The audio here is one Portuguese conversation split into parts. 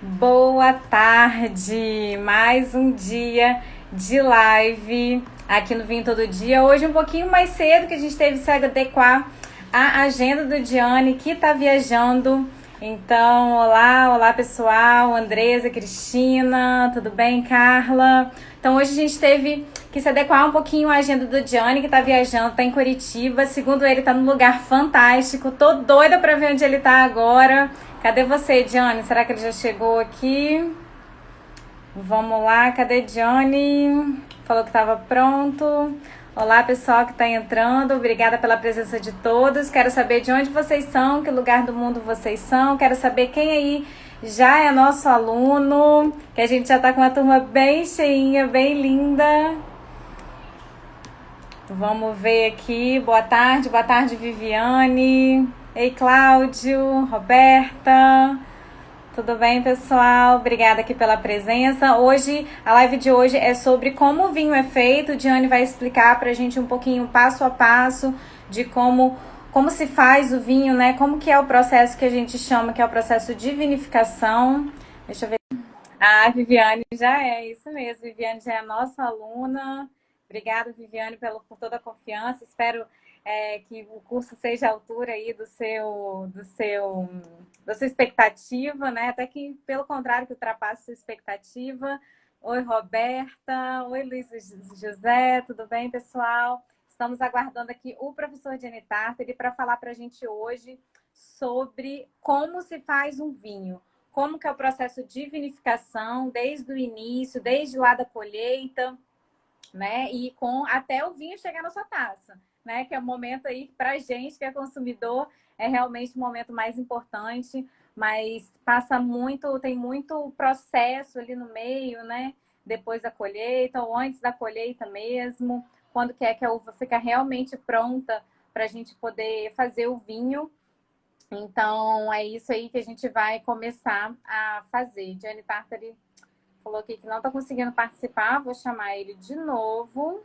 Boa tarde, mais um dia de live aqui no Vinho Todo Dia. Hoje um pouquinho mais cedo que a gente teve que se adequar à agenda do Diane, que está viajando. Então, olá pessoal, Andresa, Cristina, tudo bem, Carla? Então hoje a gente teve que se adequar um pouquinho à agenda do Diane, que está viajando, está em Curitiba. Segundo ele, está num lugar fantástico. Tô doida para ver onde ele está agora. Cadê você, Johnny? Será que ele já chegou aqui? Vamos lá, cadê Johnny? Falou que estava pronto. Olá, pessoal que está entrando. Obrigada pela presença de todos. Quero saber de onde vocês são, que lugar do mundo vocês são. Quero saber quem aí já é nosso aluno, que a gente já está com uma turma bem cheinha, bem linda. Vamos ver aqui. Boa tarde, Viviane. Ei, Cláudio, Roberta. Tudo bem, pessoal? Obrigada aqui pela presença. Hoje, a live de hoje é sobre como o vinho é feito. Diane vai explicar pra gente um pouquinho, passo a passo, de como se faz o vinho, né? Como que é o processo que a gente chama, que é o processo de vinificação. Deixa eu ver. Ah, Viviane já é, isso mesmo. Viviane já é nossa aluna. Obrigada, Viviane, por toda a confiança. Espero que o curso seja à altura aí da sua expectativa, né? Até que, pelo contrário, que ultrapasse a sua expectativa. Oi, Roberta. Oi, Luiz José. Tudo bem, pessoal? Estamos aguardando aqui o professor Gianni Tartari para falar para a gente hoje sobre como se faz um vinho. Como que é o processo de vinificação, desde o início, desde lá da colheita, né? E até o vinho chegar na sua taça, né? Que é o momento aí para a gente que é consumidor é realmente o momento mais importante, mas tem muito processo ali no meio, né? Depois da colheita ou antes da colheita mesmo, quando quer que a uva fica realmente pronta para a gente poder fazer o vinho. Então, é isso aí que a gente vai começar a fazer. Gianni Tartari falou aqui que não está conseguindo participar. Vou chamar ele de novo.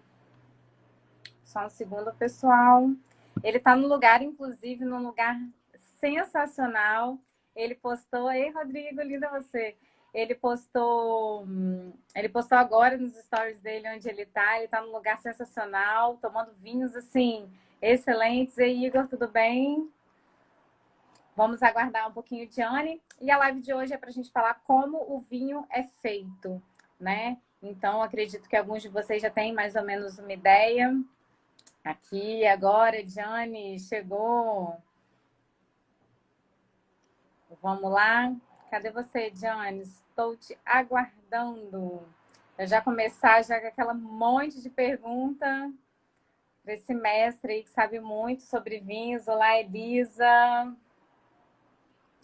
Só um segundo, pessoal. Ele está no lugar, inclusive, num lugar sensacional. Ele postou... Ei, Rodrigo, linda você. Ele postou agora nos stories dele onde ele está. Ele está num lugar sensacional, tomando vinhos, assim, excelentes. Ei, Igor, tudo bem? Vamos aguardar um pouquinho, Diane. E a live de hoje é para a gente falar como o vinho é feito, né? Então, acredito que alguns de vocês já têm mais ou menos uma ideia. Aqui, agora, Diane, chegou. Vamos lá. Cadê você, Diane? Estou te aguardando. Eu já começar já com aquela monte de pergunta para esse mestre aí que sabe muito sobre vinhos. Olá, Elisa.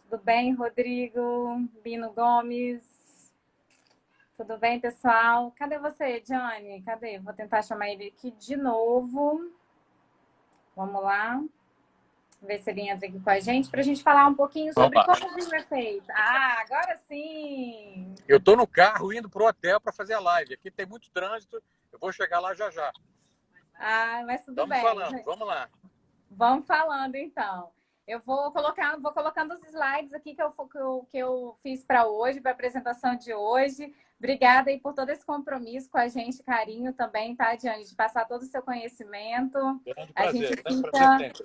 Tudo bem, Rodrigo? Bino Gomes? Tudo bem, pessoal? Cadê você, Johnny? Cadê? Vou tentar chamar ele aqui de novo. Vamos lá. Ver se ele entra aqui com a gente para a gente falar um pouquinho sobre Opa. como o vinho é feito. Ah, agora sim! Eu estou no carro indo para o hotel para fazer a live. Aqui tem muito trânsito. Eu vou chegar lá já já. Ah, mas tudo Estamos bem. falando. Vamos lá. Vamos falando, então. Eu vou colocando os slides aqui que eu fiz para hoje, para a apresentação de hoje. Obrigada aí por todo esse compromisso com a gente, carinho também, tá, Diane? De passar todo o seu conhecimento. Grande A gente prazer. Grande prazer fica, sempre.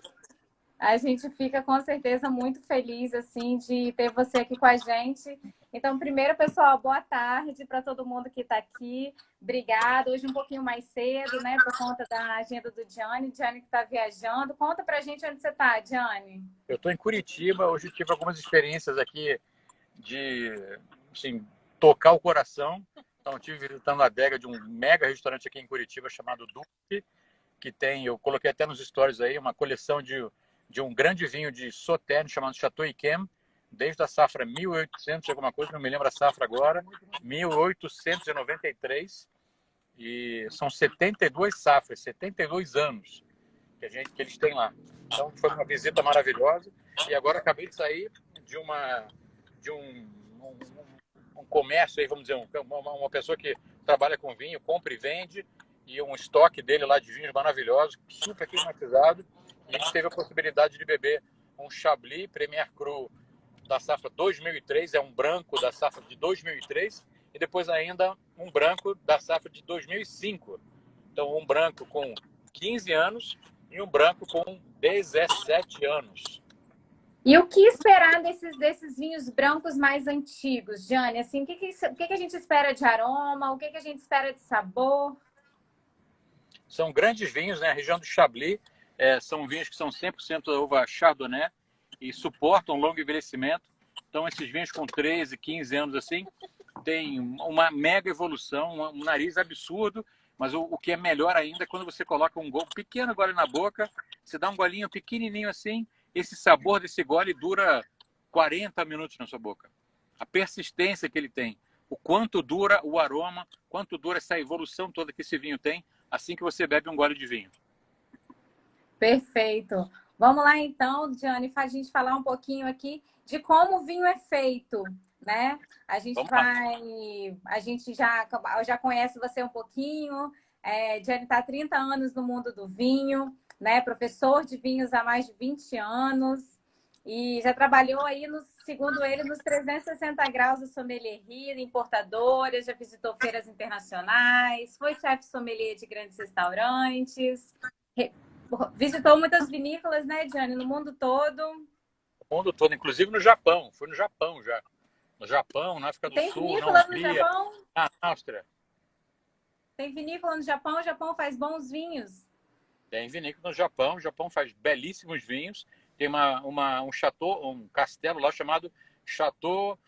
a gente fica com certeza muito feliz assim de ter você aqui com a gente. Então, primeiro, pessoal, boa tarde para todo mundo que está aqui. Obrigada. Hoje um pouquinho mais cedo, né, por conta da agenda do Diane. Diane que está viajando. Conta para a gente onde você está, Diane. Eu estou em Curitiba. Hoje tive algumas experiências aqui de assim, tocar o coração. Então, estive visitando a adega de um mega restaurante aqui em Curitiba chamado Duque, que tem, eu coloquei até nos stories aí, uma coleção de um grande vinho de Sauternes chamado Chateau Yquem, desde a safra 1800 alguma coisa, não me lembro a safra agora, 1893, e são 72 safras, 72 anos que eles têm lá. Então foi uma visita maravilhosa e agora acabei de sair de um comércio aí, vamos dizer, uma pessoa que trabalha com vinho, compra e vende, e um estoque dele lá de vinhos maravilhosos, super climatizado, e a gente teve a possibilidade de beber um Chablis Premier Cru da safra 2003, é um branco da safra de 2003, e depois ainda um branco da safra de 2005. Então, um branco com 15 anos e um branco com 17 anos. E o que esperar desses vinhos brancos mais antigos, Jane? Assim, o que a gente espera de aroma? O que a gente espera de sabor? São grandes vinhos, né? A região do Chablis são vinhos que são 100% da uva Chardonnay e suportam longo envelhecimento. Então, esses vinhos com 13, 15 anos assim, tem uma mega evolução, um nariz absurdo, mas o que é melhor ainda é quando você coloca um pequeno gole na boca, você dá um golinho pequenininho assim, esse sabor desse gole dura 40 minutos na sua boca. A persistência que ele tem, o quanto dura o aroma, quanto dura essa evolução toda que esse vinho tem, assim que você bebe um gole de vinho. Perfeito. Vamos lá então, Diane, a gente falar um pouquinho aqui de como o vinho é feito, né? A gente já conhece você um pouquinho. Diane está há 30 anos no mundo do vinho, né? Professor de vinhos há mais de 20 anos e já trabalhou aí, segundo ele, nos 360 graus da sommelieria, importadora, já visitou feiras internacionais, foi chefe sommelier de grandes restaurantes, visitou muitas vinícolas, né, Diane, no mundo todo. O mundo todo, inclusive no Japão. Fui no Japão já. No Japão, na África do Tem Sul, na vinícola no Hungria, Japão? na Áustria. Tem vinícola no Japão? O Japão faz bons vinhos. Tem vinícola no Japão. O Japão faz belíssimos vinhos. Tem um chateau, um castelo lá chamado Chateau...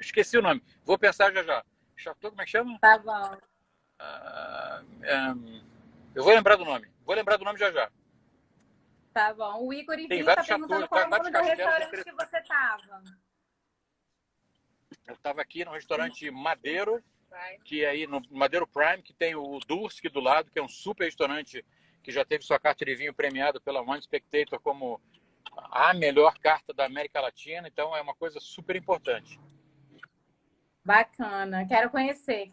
esqueci o nome. Vou pensar já já. Chateau, como é que chama? Tá bom. Eu vou lembrar do nome. Vou lembrar do nome já já. Tá bom. O Igor Tem Ivinho tá vários perguntando chateaus, qual é o nome vários do castelos restaurante que você estava. Eu estava aqui no restaurante Madeiro, que é aí no Madeiro Prime, que tem o Dursk do lado, que é um super restaurante que já teve sua carta de vinho premiada pela Wine Spectator como a melhor carta da América Latina. Então é uma coisa super importante. Bacana. Quero conhecer.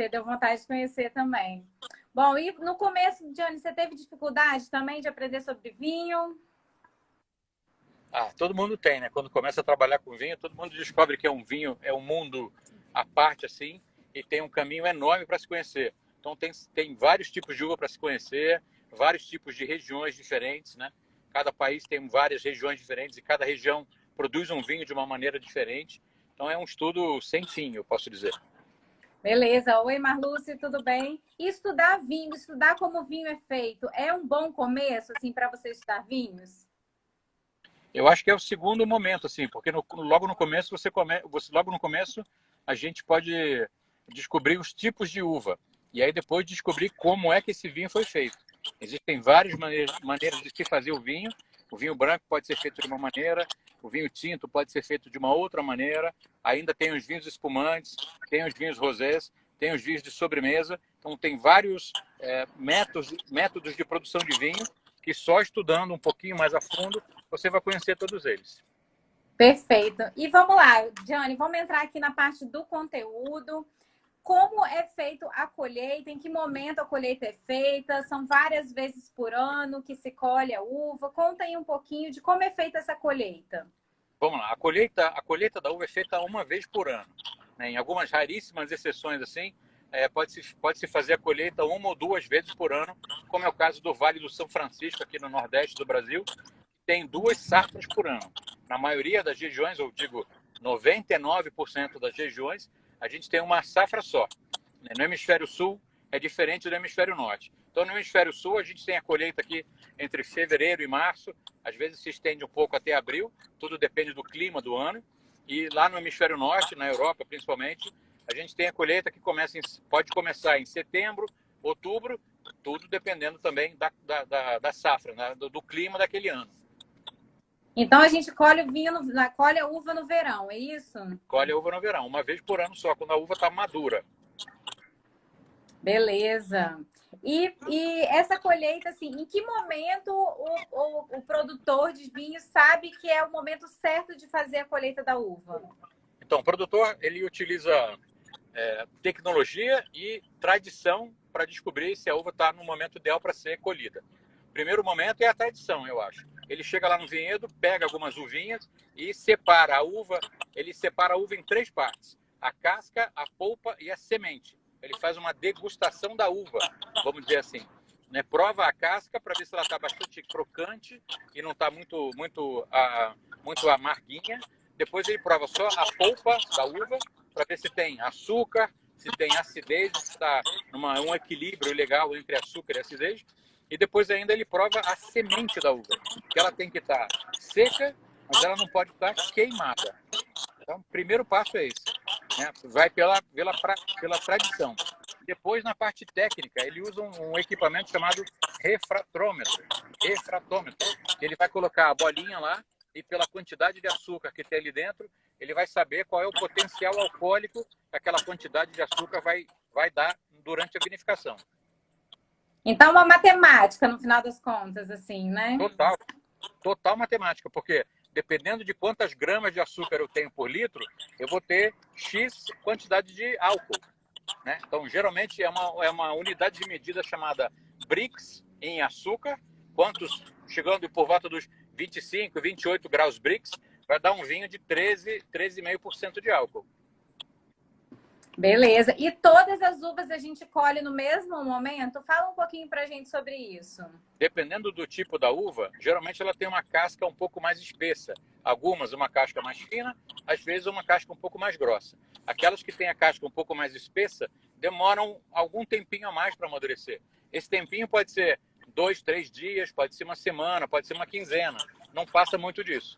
Deu vontade de conhecer também. Bom, e no começo, Diane, você teve dificuldade também de aprender sobre vinho? Todo mundo tem, né? Quando começa a trabalhar com vinho, todo mundo descobre que é um vinho, é um mundo à parte, assim, e tem um caminho enorme para se conhecer. Então, tem vários tipos de uva para se conhecer, vários tipos de regiões diferentes, né? Cada país tem várias regiões diferentes e cada região produz um vinho de uma maneira diferente. Então, é um estudo sem fim, eu posso dizer. Beleza. Oi, Marluce, tudo bem? E estudar vinho, estudar como o vinho é feito, é um bom começo, assim, para você estudar vinhos? Eu acho que é o segundo momento, assim, porque logo no começo logo no começo a gente pode descobrir os tipos de uva e aí depois descobrir como é que esse vinho foi feito. Existem várias maneiras de se fazer o vinho. O vinho branco pode ser feito de uma maneira, o vinho tinto pode ser feito de uma outra maneira. Ainda tem os vinhos espumantes, tem os vinhos rosés, tem os vinhos de sobremesa. Então tem vários métodos de produção de vinho que só estudando um pouquinho mais a fundo você vai conhecer todos eles. Perfeito. E vamos lá, Diane, vamos entrar aqui na parte do conteúdo. Como é feito a colheita? Em que momento a colheita é feita? São várias vezes por ano que se colhe a uva. Conta aí um pouquinho de como é feita essa colheita. Vamos lá. A colheita da uva é feita uma vez por ano, né? Em algumas raríssimas exceções, assim, pode-se fazer a colheita uma ou duas vezes por ano, como é o caso do Vale do São Francisco, aqui no Nordeste do Brasil, tem 2 safras por ano. Na maioria das regiões, eu digo 99% das regiões, a gente tem uma safra só. No hemisfério sul é diferente do hemisfério norte. Então, no hemisfério sul, a gente tem a colheita aqui entre fevereiro e março, às vezes se estende um pouco até abril, tudo depende do clima do ano. E lá no hemisfério norte, na Europa principalmente, a gente tem a colheita que pode começar em setembro, outubro, tudo dependendo também da safra, né? do clima daquele ano. Então a gente colhe o vinho, colhe a uva no verão, é isso? Colhe a uva no verão, uma vez por ano só, quando a uva está madura. Beleza. E essa colheita, assim, em que momento o produtor de vinho sabe que é o momento certo de fazer a colheita da uva? Então, o produtor ele utiliza tecnologia e tradição para descobrir se a uva está no momento ideal para ser colhida. O primeiro momento é a tradição, eu acho. ele chega lá no vinhedo, pega algumas uvinhas e separa a uva. Ele separa a uva em 3 partes: a casca, a polpa e a semente. Ele faz uma degustação da uva, vamos dizer assim. Né? Prova a casca para ver se ela está bastante crocante e não está muito amarguinha. Depois ele prova só a polpa da uva para ver se tem açúcar, se tem acidez, se está um equilíbrio legal entre açúcar e acidez. E depois ainda ele prova a semente da uva, que ela tem que estar seca, mas ela não pode estar queimada. Então, o primeiro passo é esse, né? Vai pela tradição. Depois, na parte técnica, ele usa um equipamento chamado refratômetro. Ele vai colocar a bolinha lá e pela quantidade de açúcar que tem ali dentro, ele vai saber qual é o potencial alcoólico que aquela quantidade de açúcar vai dar durante a vinificação. Então, uma matemática, no final das contas, assim, né? Total matemática, porque dependendo de quantas gramas de açúcar eu tenho por litro, eu vou ter X quantidade de álcool. Né? Então, geralmente, é uma unidade de medida chamada Brix em açúcar, chegando por volta dos 25, 28 graus Brix, vai dar um vinho de 13,5% de álcool. Beleza. E todas as uvas a gente colhe no mesmo momento? Fala um pouquinho pra gente sobre isso. Dependendo do tipo da uva, geralmente ela tem uma casca um pouco mais espessa. Algumas uma casca mais fina, às vezes uma casca um pouco mais grossa. Aquelas que têm a casca um pouco mais espessa demoram algum tempinho a mais para amadurecer. Esse tempinho pode ser 2, 3 dias, pode ser uma semana, pode ser uma quinzena. Não passa muito disso.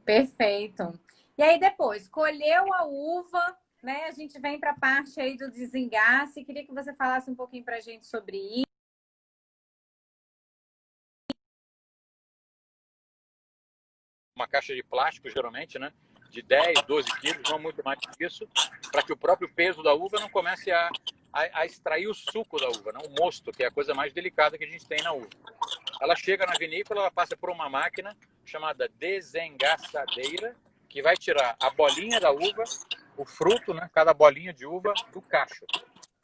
Perfeito. E aí depois, colheu a uva, né? A gente vem para a parte aí do desengasse. Queria que você falasse um pouquinho para a gente sobre isso. Uma caixa de plástico, geralmente, né? De 10, 12 quilos, não muito mais que isso, para que o próprio peso da uva não comece a extrair o suco da uva, né? O mosto, que é a coisa mais delicada que a gente tem na uva. Ela chega na vinícola, ela passa por uma máquina chamada desengaçadeira, que vai tirar a bolinha da uva, o fruto, né? Cada bolinha de uva do cacho.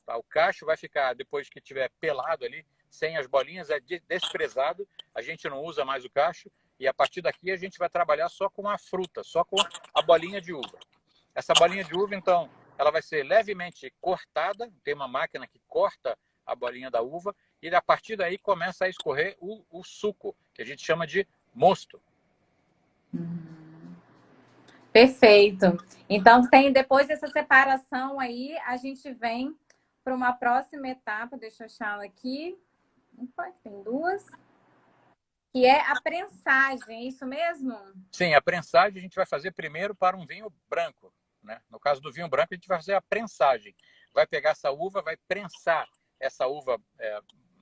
Tá? O cacho vai ficar, depois que tiver pelado ali, sem as bolinhas, é desprezado, a gente não usa mais o cacho, e a partir daqui a gente vai trabalhar só com a fruta, só com a bolinha de uva. Essa bolinha de uva, então, ela vai ser levemente cortada, tem uma máquina que corta a bolinha da uva, e a partir daí começa a escorrer o suco, que a gente chama de mosto. Perfeito. Então, depois dessa separação aí, a gente vem para uma próxima etapa. Deixa eu achar ela aqui. Opa, tem duas. Que é a prensagem, é isso mesmo? Sim, a prensagem a gente vai fazer primeiro para um vinho branco. Né? No caso do vinho branco, a gente vai fazer a prensagem. Vai pegar essa uva, vai prensar essa uva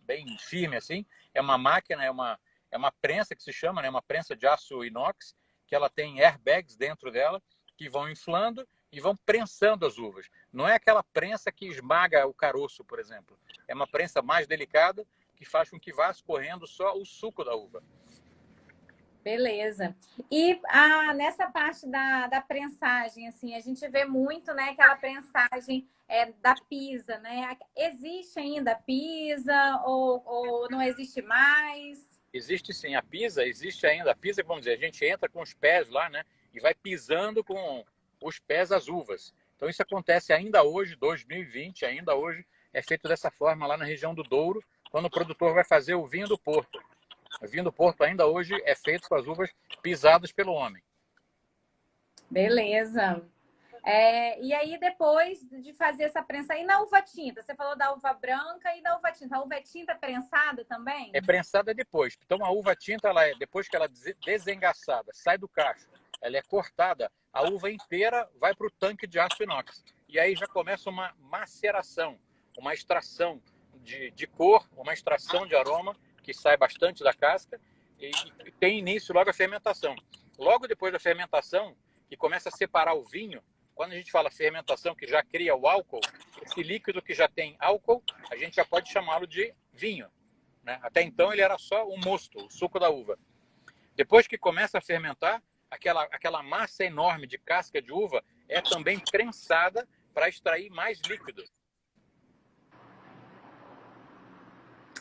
bem firme assim. É uma máquina, é uma prensa que se chama, né? Uma prensa de aço inox, que ela tem airbags dentro dela, que vão inflando e vão prensando as uvas. Não é aquela prensa que esmaga o caroço, por exemplo. É uma prensa mais delicada, que faz com que vá escorrendo só o suco da uva. Beleza. E nessa parte da prensagem, assim, a gente vê muito, né, aquela prensagem da pisa, né? Existe ainda a pisa ou não existe mais? Existe sim, a pisa, existe ainda. A pisa, vamos dizer, a gente entra com os pés lá, né? E vai pisando com os pés as uvas. Então isso acontece ainda hoje, 2020, ainda hoje, é feito dessa forma lá na região do Douro, quando o produtor vai fazer o vinho do Porto. O vinho do Porto ainda hoje é feito com as uvas pisadas pelo homem. Beleza. E aí, depois de fazer essa prensa, e na uva tinta? Você falou da uva branca e da uva tinta. A uva tinta é prensada também? É prensada depois. Então, a uva tinta, depois que ela é desengaçada, sai do cacho, ela é cortada, a uva inteira vai para o tanque de aço inox. E aí já começa uma maceração, uma extração de cor, uma extração de aroma, que sai bastante da casca, e tem início logo a fermentação. Logo depois da fermentação, que começa a separar o vinho, quando a gente fala fermentação, que já cria o álcool, esse líquido que já tem álcool, a gente já pode chamá-lo de vinho. Né? Até então ele era só o mosto, o suco da uva. Depois que começa a fermentar, aquela massa enorme de casca de uva é também prensada para extrair mais líquido.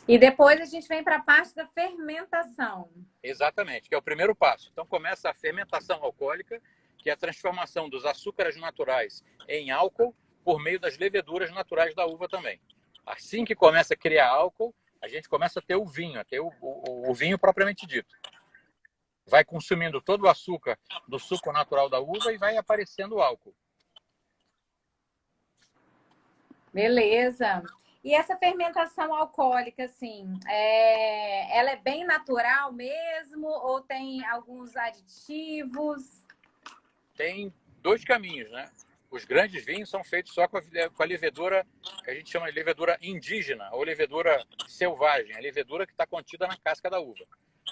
E depois a gente vem para a parte da fermentação. Exatamente, que é o primeiro passo. Então começa a fermentação alcoólica, que é a transformação dos açúcares naturais em álcool por meio das leveduras naturais da uva também. Assim que começa a criar álcool, a gente começa a ter o vinho, a ter o vinho propriamente dito. Vai consumindo todo o açúcar do suco natural da uva e vai aparecendo o álcool. Beleza. E essa fermentação alcoólica, assim, ela é bem natural mesmo ou tem alguns aditivos? Tem dois caminhos, né? Os grandes vinhos são feitos só com a levedura que a gente chama de levedura indígena ou levedura selvagem, a levedura que está contida na casca da uva.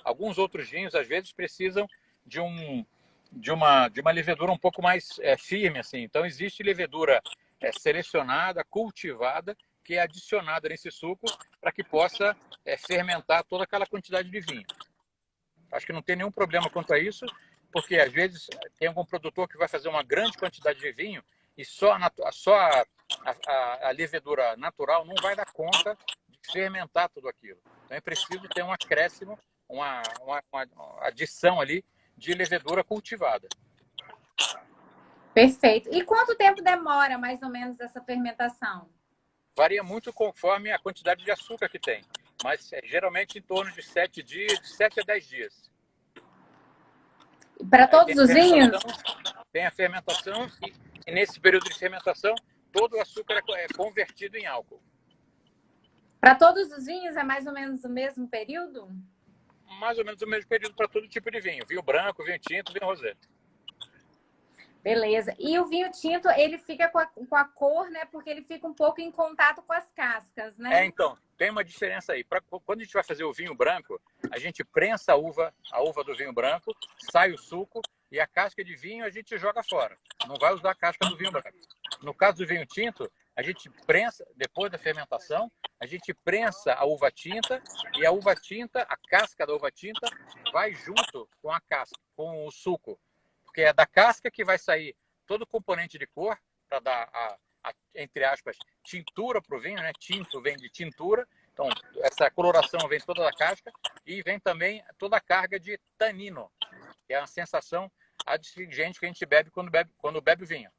Alguns outros vinhos, às vezes, precisam de uma levedura um pouco mais firme, assim. Então, existe levedura selecionada, cultivada, que é adicionada nesse suco para que possa fermentar toda aquela quantidade de vinho. Acho que não tem nenhum problema quanto a isso, porque às vezes tem algum produtor que vai fazer uma grande quantidade de vinho e só a levedura natural não vai dar conta de fermentar tudo aquilo. Então é preciso ter um acréscimo, uma adição ali de levedura cultivada. Perfeito. E quanto tempo demora, mais ou menos, essa fermentação? Varia muito conforme a quantidade de açúcar que tem, mas geralmente em torno de 7 dias, de 7 a 10 dias. Para todos os vinhos? Tem a fermentação e nesse período de fermentação todo o açúcar é convertido em álcool. Para todos os vinhos é mais ou menos o mesmo período? Mais ou menos o mesmo período para todo tipo de vinho. Vinho branco, vinho tinto, vinho rosé. Beleza. E o vinho tinto, ele fica com a cor, né? Porque ele fica um pouco em contato com as cascas, né? Então, tem uma diferença aí. Quando a gente vai fazer o vinho branco, a gente prensa a uva do vinho branco, sai o suco e a casca de vinho a gente joga fora. Não vai usar a casca do vinho branco. No caso do vinho tinto, a gente prensa, depois da fermentação, a gente prensa a uva tinta e a uva tinta, a casca da uva tinta, vai junto com a casca, com o suco. Porque é da casca que vai sair todo o componente de cor para dar entre aspas, tintura para o vinho, né? Tinto vem de tintura, então essa coloração vem toda da casca e vem também toda a carga de tanino, que é a sensação adstringente que a gente bebe quando bebe vinho.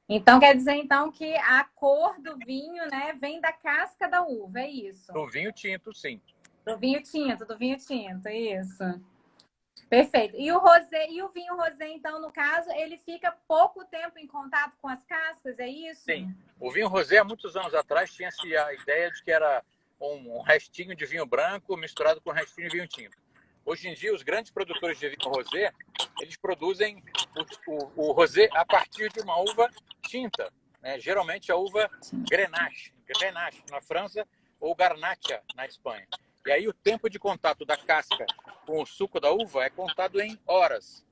Então quer dizer então que a cor do vinho, né, vem da casca da uva, é isso? Do vinho tinto, sim. Do vinho tinto, isso. Perfeito. E o vinho rosé, então, no caso, ele fica pouco tempo em contato com as cascas, é isso? Sim. O vinho rosé, há muitos anos atrás, tinha-se a ideia de que era um restinho de vinho branco misturado com um restinho de vinho tinto. Hoje em dia, os grandes produtores de vinho rosé, eles produzem o rosé a partir de uma uva tinta, né? Geralmente a uva Grenache na França ou Garnacha na Espanha. E aí o tempo de contato da casca com o suco da uva é contado em horas,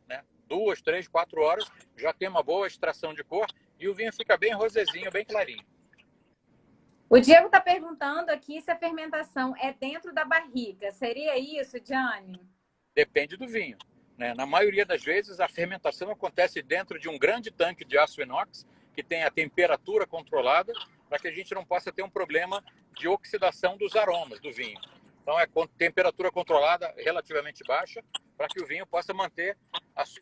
né? 2, 3, 4 horas, já tem uma boa extração de cor e o vinho fica bem rosézinho, bem clarinho. O Diego está perguntando aqui se a fermentação é dentro da barrica. Seria isso, Diane? Depende do vinho, né? Na maioria das vezes, a fermentação acontece dentro de um grande tanque de aço inox, que tem a temperatura controlada, para que a gente não possa ter um problema de oxidação dos aromas do vinho. Então, é com temperatura controlada relativamente baixa, para que o vinho possa manter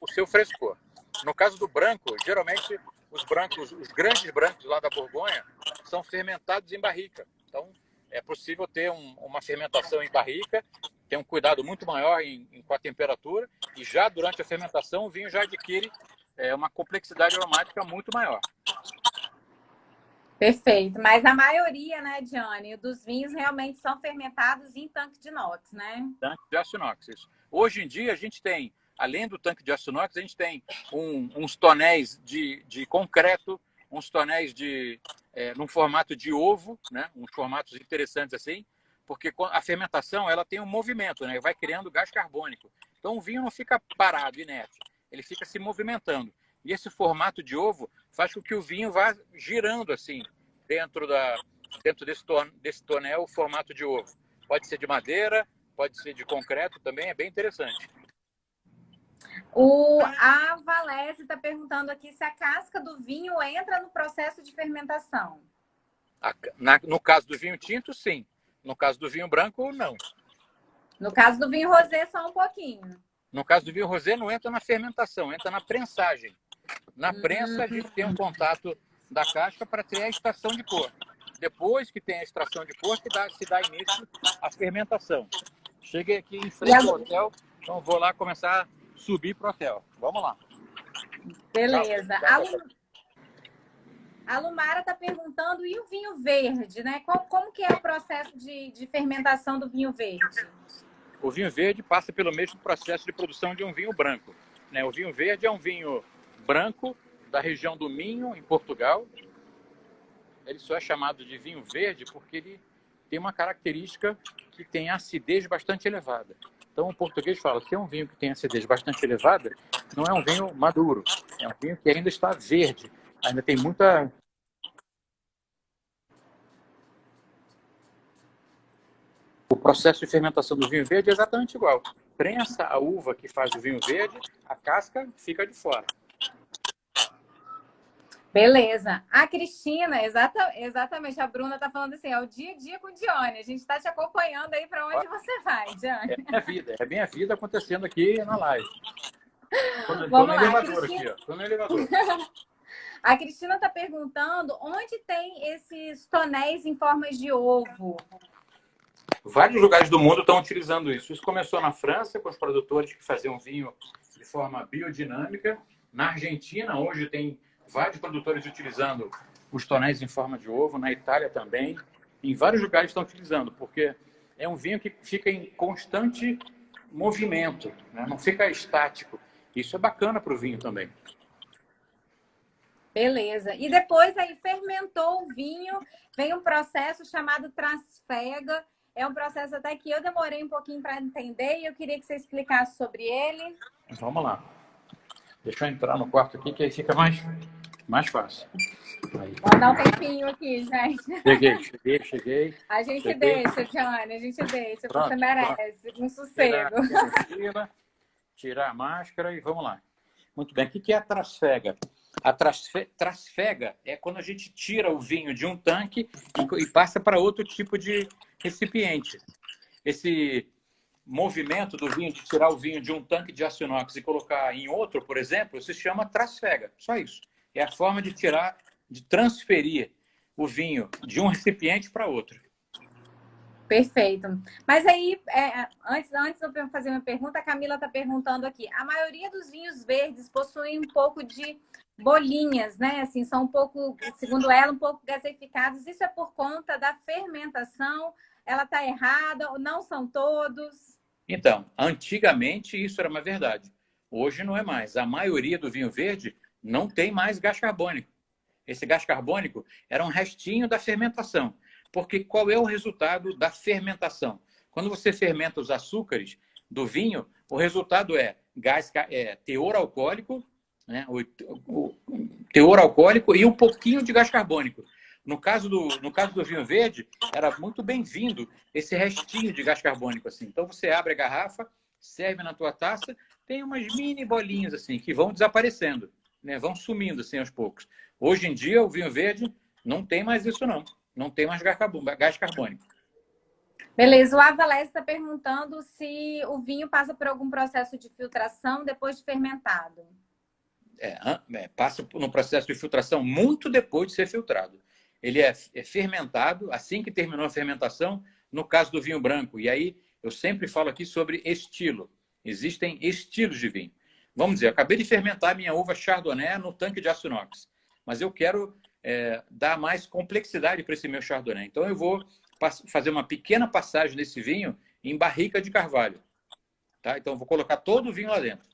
o seu frescor. No caso do branco, geralmente os grandes brancos lá da Borgonha, são fermentados em barrica. Então, é possível ter uma fermentação em barrica, ter um cuidado muito maior com a temperatura, e já durante a fermentação o vinho já adquire uma complexidade aromática muito maior. Perfeito. Mas a maioria, né, Diane, dos vinhos realmente são fermentados em tanque de inox, né? Tanque de aço inox, isso. Hoje em dia a gente tem, além do tanque de aço inox, a gente tem uns tonéis de concreto, uns tonéis num formato de ovo, né? Uns formatos interessantes assim, porque a fermentação ela tem um movimento, né? Vai criando gás carbônico. Então o vinho não fica parado, inerte, ele fica se movimentando. E esse formato de ovo faz com que o vinho vá girando assim dentro desse tonel, o formato de ovo. Pode ser de madeira, pode ser de concreto também, é bem interessante. A Valéria está perguntando aqui se a casca do vinho entra no processo de fermentação. No caso do vinho tinto, sim. No caso do vinho branco, não. No caso do vinho rosé, só um pouquinho. No caso do vinho rosé, não entra na fermentação, entra na prensagem. Na prensa, a gente tem um contato da casca para ter a extração de cor. Depois que tem a extração de cor, se dá início à fermentação. Cheguei aqui em frente ao hotel, então vou lá começar a subir para o hotel. Vamos lá. Beleza. A Lumara está perguntando, e o vinho verde, né? Como que é o processo de fermentação do vinho verde? O vinho verde passa pelo mesmo processo de produção de um vinho branco, né? O vinho verde é um vinho branco da região do Minho, em Portugal. Ele só é chamado de vinho verde porque ele tem uma característica que tem acidez bastante elevada. Então, o português fala que é um vinho que tem acidez bastante elevada, não é um vinho maduro, é um vinho que ainda está verde, ainda tem muita... O processo de fermentação do vinho verde é exatamente igual. Prensa a uva que faz o vinho verde, a casca fica de fora. Beleza. A Cristina, exatamente, a Bruna está falando assim, é o dia a dia com o Dione. A gente está te acompanhando aí para onde você vai, Dione. É minha vida acontecendo aqui na live. Vamos lá, elevador Cristina. aqui, ó. Tô no elevador. A Cristina está perguntando onde tem esses tonéis em formas de ovo. Vários lugares do mundo estão utilizando isso. Isso começou na França, com os produtores que faziam vinho de forma biodinâmica. Na Argentina, hoje tem vários produtores utilizando os tonéis em forma de ovo. Na Itália também. Em vários lugares estão utilizando, porque é um vinho que fica em constante movimento, né? Não fica estático. Isso é bacana para o vinho também. Beleza. E depois aí fermentou o vinho, vem um processo chamado trasfega. É um processo até que eu demorei um pouquinho para entender e eu queria que você explicasse sobre ele. Vamos lá. Deixa eu entrar no quarto aqui, que aí fica mais fácil. Aí. Vou dar um tempinho aqui, gente. Cheguei. A gente deixa, Diane, a gente deixa. Pronto, você merece, com sossego. Tirar a máscara e vamos lá. Muito bem. O que é a trasfega? A trasfega é quando a gente tira o vinho de um tanque e passa para outro tipo de recipiente. Esse movimento do vinho, de tirar o vinho de um tanque de aço inox e colocar em outro, por exemplo, se chama trasfega. Só isso. É a forma de tirar, de transferir o vinho de um recipiente para outro. Perfeito. Mas aí, antes de eu fazer uma pergunta, a Camila está perguntando aqui. A maioria dos vinhos verdes possuem um pouco de bolinhas, né? Assim, são um pouco, segundo ela, um pouco gaseificados. Isso é por conta da fermentação? Ela está errada ou não são todos? Então, antigamente isso era uma verdade. Hoje não é mais. A maioria do vinho verde não tem mais gás carbônico. Esse gás carbônico era um restinho da fermentação. Porque qual é o resultado da fermentação? Quando você fermenta os açúcares do vinho, o resultado é teor alcoólico, né? O teor alcoólico e um pouquinho de gás carbônico. No caso do vinho verde, era muito bem-vindo esse restinho de gás carbônico. Assim. Então, você abre a garrafa, serve na tua taça, tem umas mini bolinhas assim que vão desaparecendo, né? Vão sumindo assim aos poucos. Hoje em dia, o vinho verde não tem mais isso, não. Não tem mais gás carbônico. Beleza. O Avalés está perguntando se o vinho passa por algum processo de filtração depois de fermentado. Passa no processo de filtração muito depois de ser filtrado. Ele é fermentado assim que terminou a fermentação, no caso do vinho branco. E aí, eu sempre falo aqui sobre estilo. Existem estilos de vinho. Vamos dizer, eu acabei de fermentar minha uva Chardonnay no tanque de aço inox. Mas eu quero dar mais complexidade para esse meu Chardonnay. Então, eu vou fazer uma pequena passagem desse vinho em barrica de carvalho. Tá? Então, eu vou colocar todo o vinho lá dentro.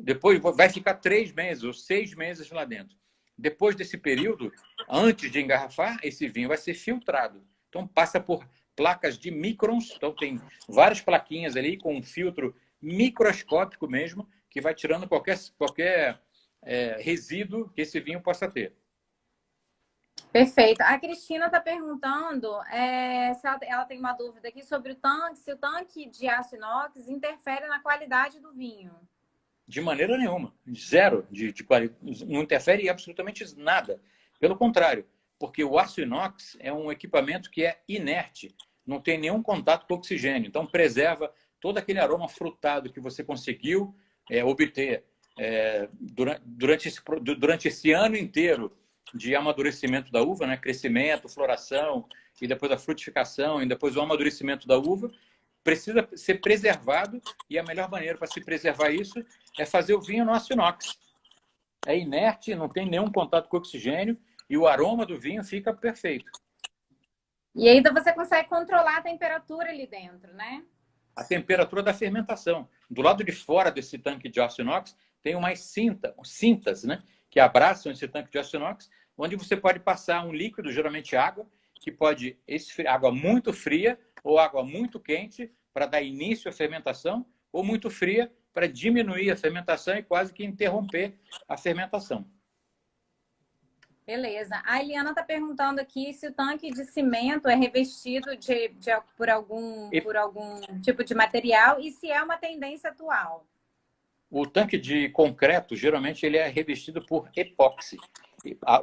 Depois vai ficar 3 meses ou 6 meses lá dentro. Depois desse período, antes de engarrafar, esse vinho vai ser filtrado. Então, passa por placas de microns. Então, tem várias plaquinhas ali com um filtro microscópico mesmo, que vai tirando qualquer resíduo que esse vinho possa ter. Perfeito. A Cristina está perguntando se ela tem uma dúvida aqui sobre se o tanque de aço inox interfere na qualidade do vinho. De maneira nenhuma. Zero. Não interfere em absolutamente nada. Pelo contrário, porque o aço inox é um equipamento que é inerte. não tem nenhum contato com oxigênio. Então, preserva todo aquele aroma frutado que você conseguiu obter durante esse ano inteiro de amadurecimento da uva, né? Crescimento, floração, e depois a frutificação, e depois o amadurecimento da uva, precisa ser preservado, e a melhor maneira para se preservar isso é fazer o vinho no aço inox. É inerte, não tem nenhum contato com oxigênio, e o aroma do vinho fica perfeito. E ainda você consegue controlar a temperatura ali dentro, né? A temperatura da fermentação. Do lado de fora desse tanque de aço inox, tem umas cintas, né, que abraçam esse tanque de aço inox, onde você pode passar um líquido, geralmente água, que pode esfriar, água muito fria ou água muito quente para dar início à fermentação, ou muito fria para diminuir a fermentação e quase que interromper a fermentação. Beleza. A Eliana está perguntando aqui se o tanque de cimento é revestido por algum tipo de material e se é uma tendência atual. O tanque de concreto, geralmente, ele é revestido por epóxi.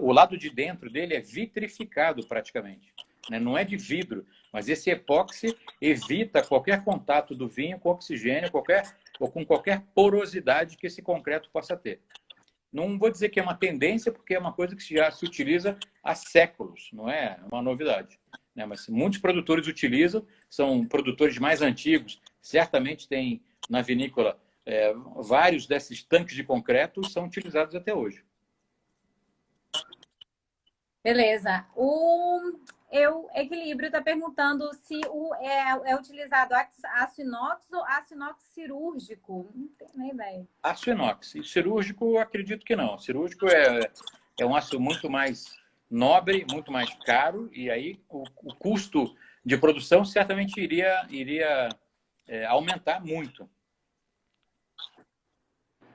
O lado de dentro dele é vitrificado praticamente, né? Não é de vidro, mas esse epóxi evita qualquer contato do vinho com oxigênio ou com qualquer porosidade que esse concreto possa ter. Não vou dizer que é uma tendência, porque é uma coisa que já se utiliza há séculos, não é uma novidade, né? Mas muitos produtores utilizam, são produtores mais antigos, certamente tem na vinícola vários desses tanques de concreto são utilizados até hoje. Beleza. O Equilíbrio está perguntando se é utilizado aço inox ou aço inox cirúrgico. Não tenho nem ideia. Aço inox. E cirúrgico, eu acredito que não. Cirúrgico é um aço muito mais nobre, muito mais caro, e aí o custo de produção certamente iria aumentar muito.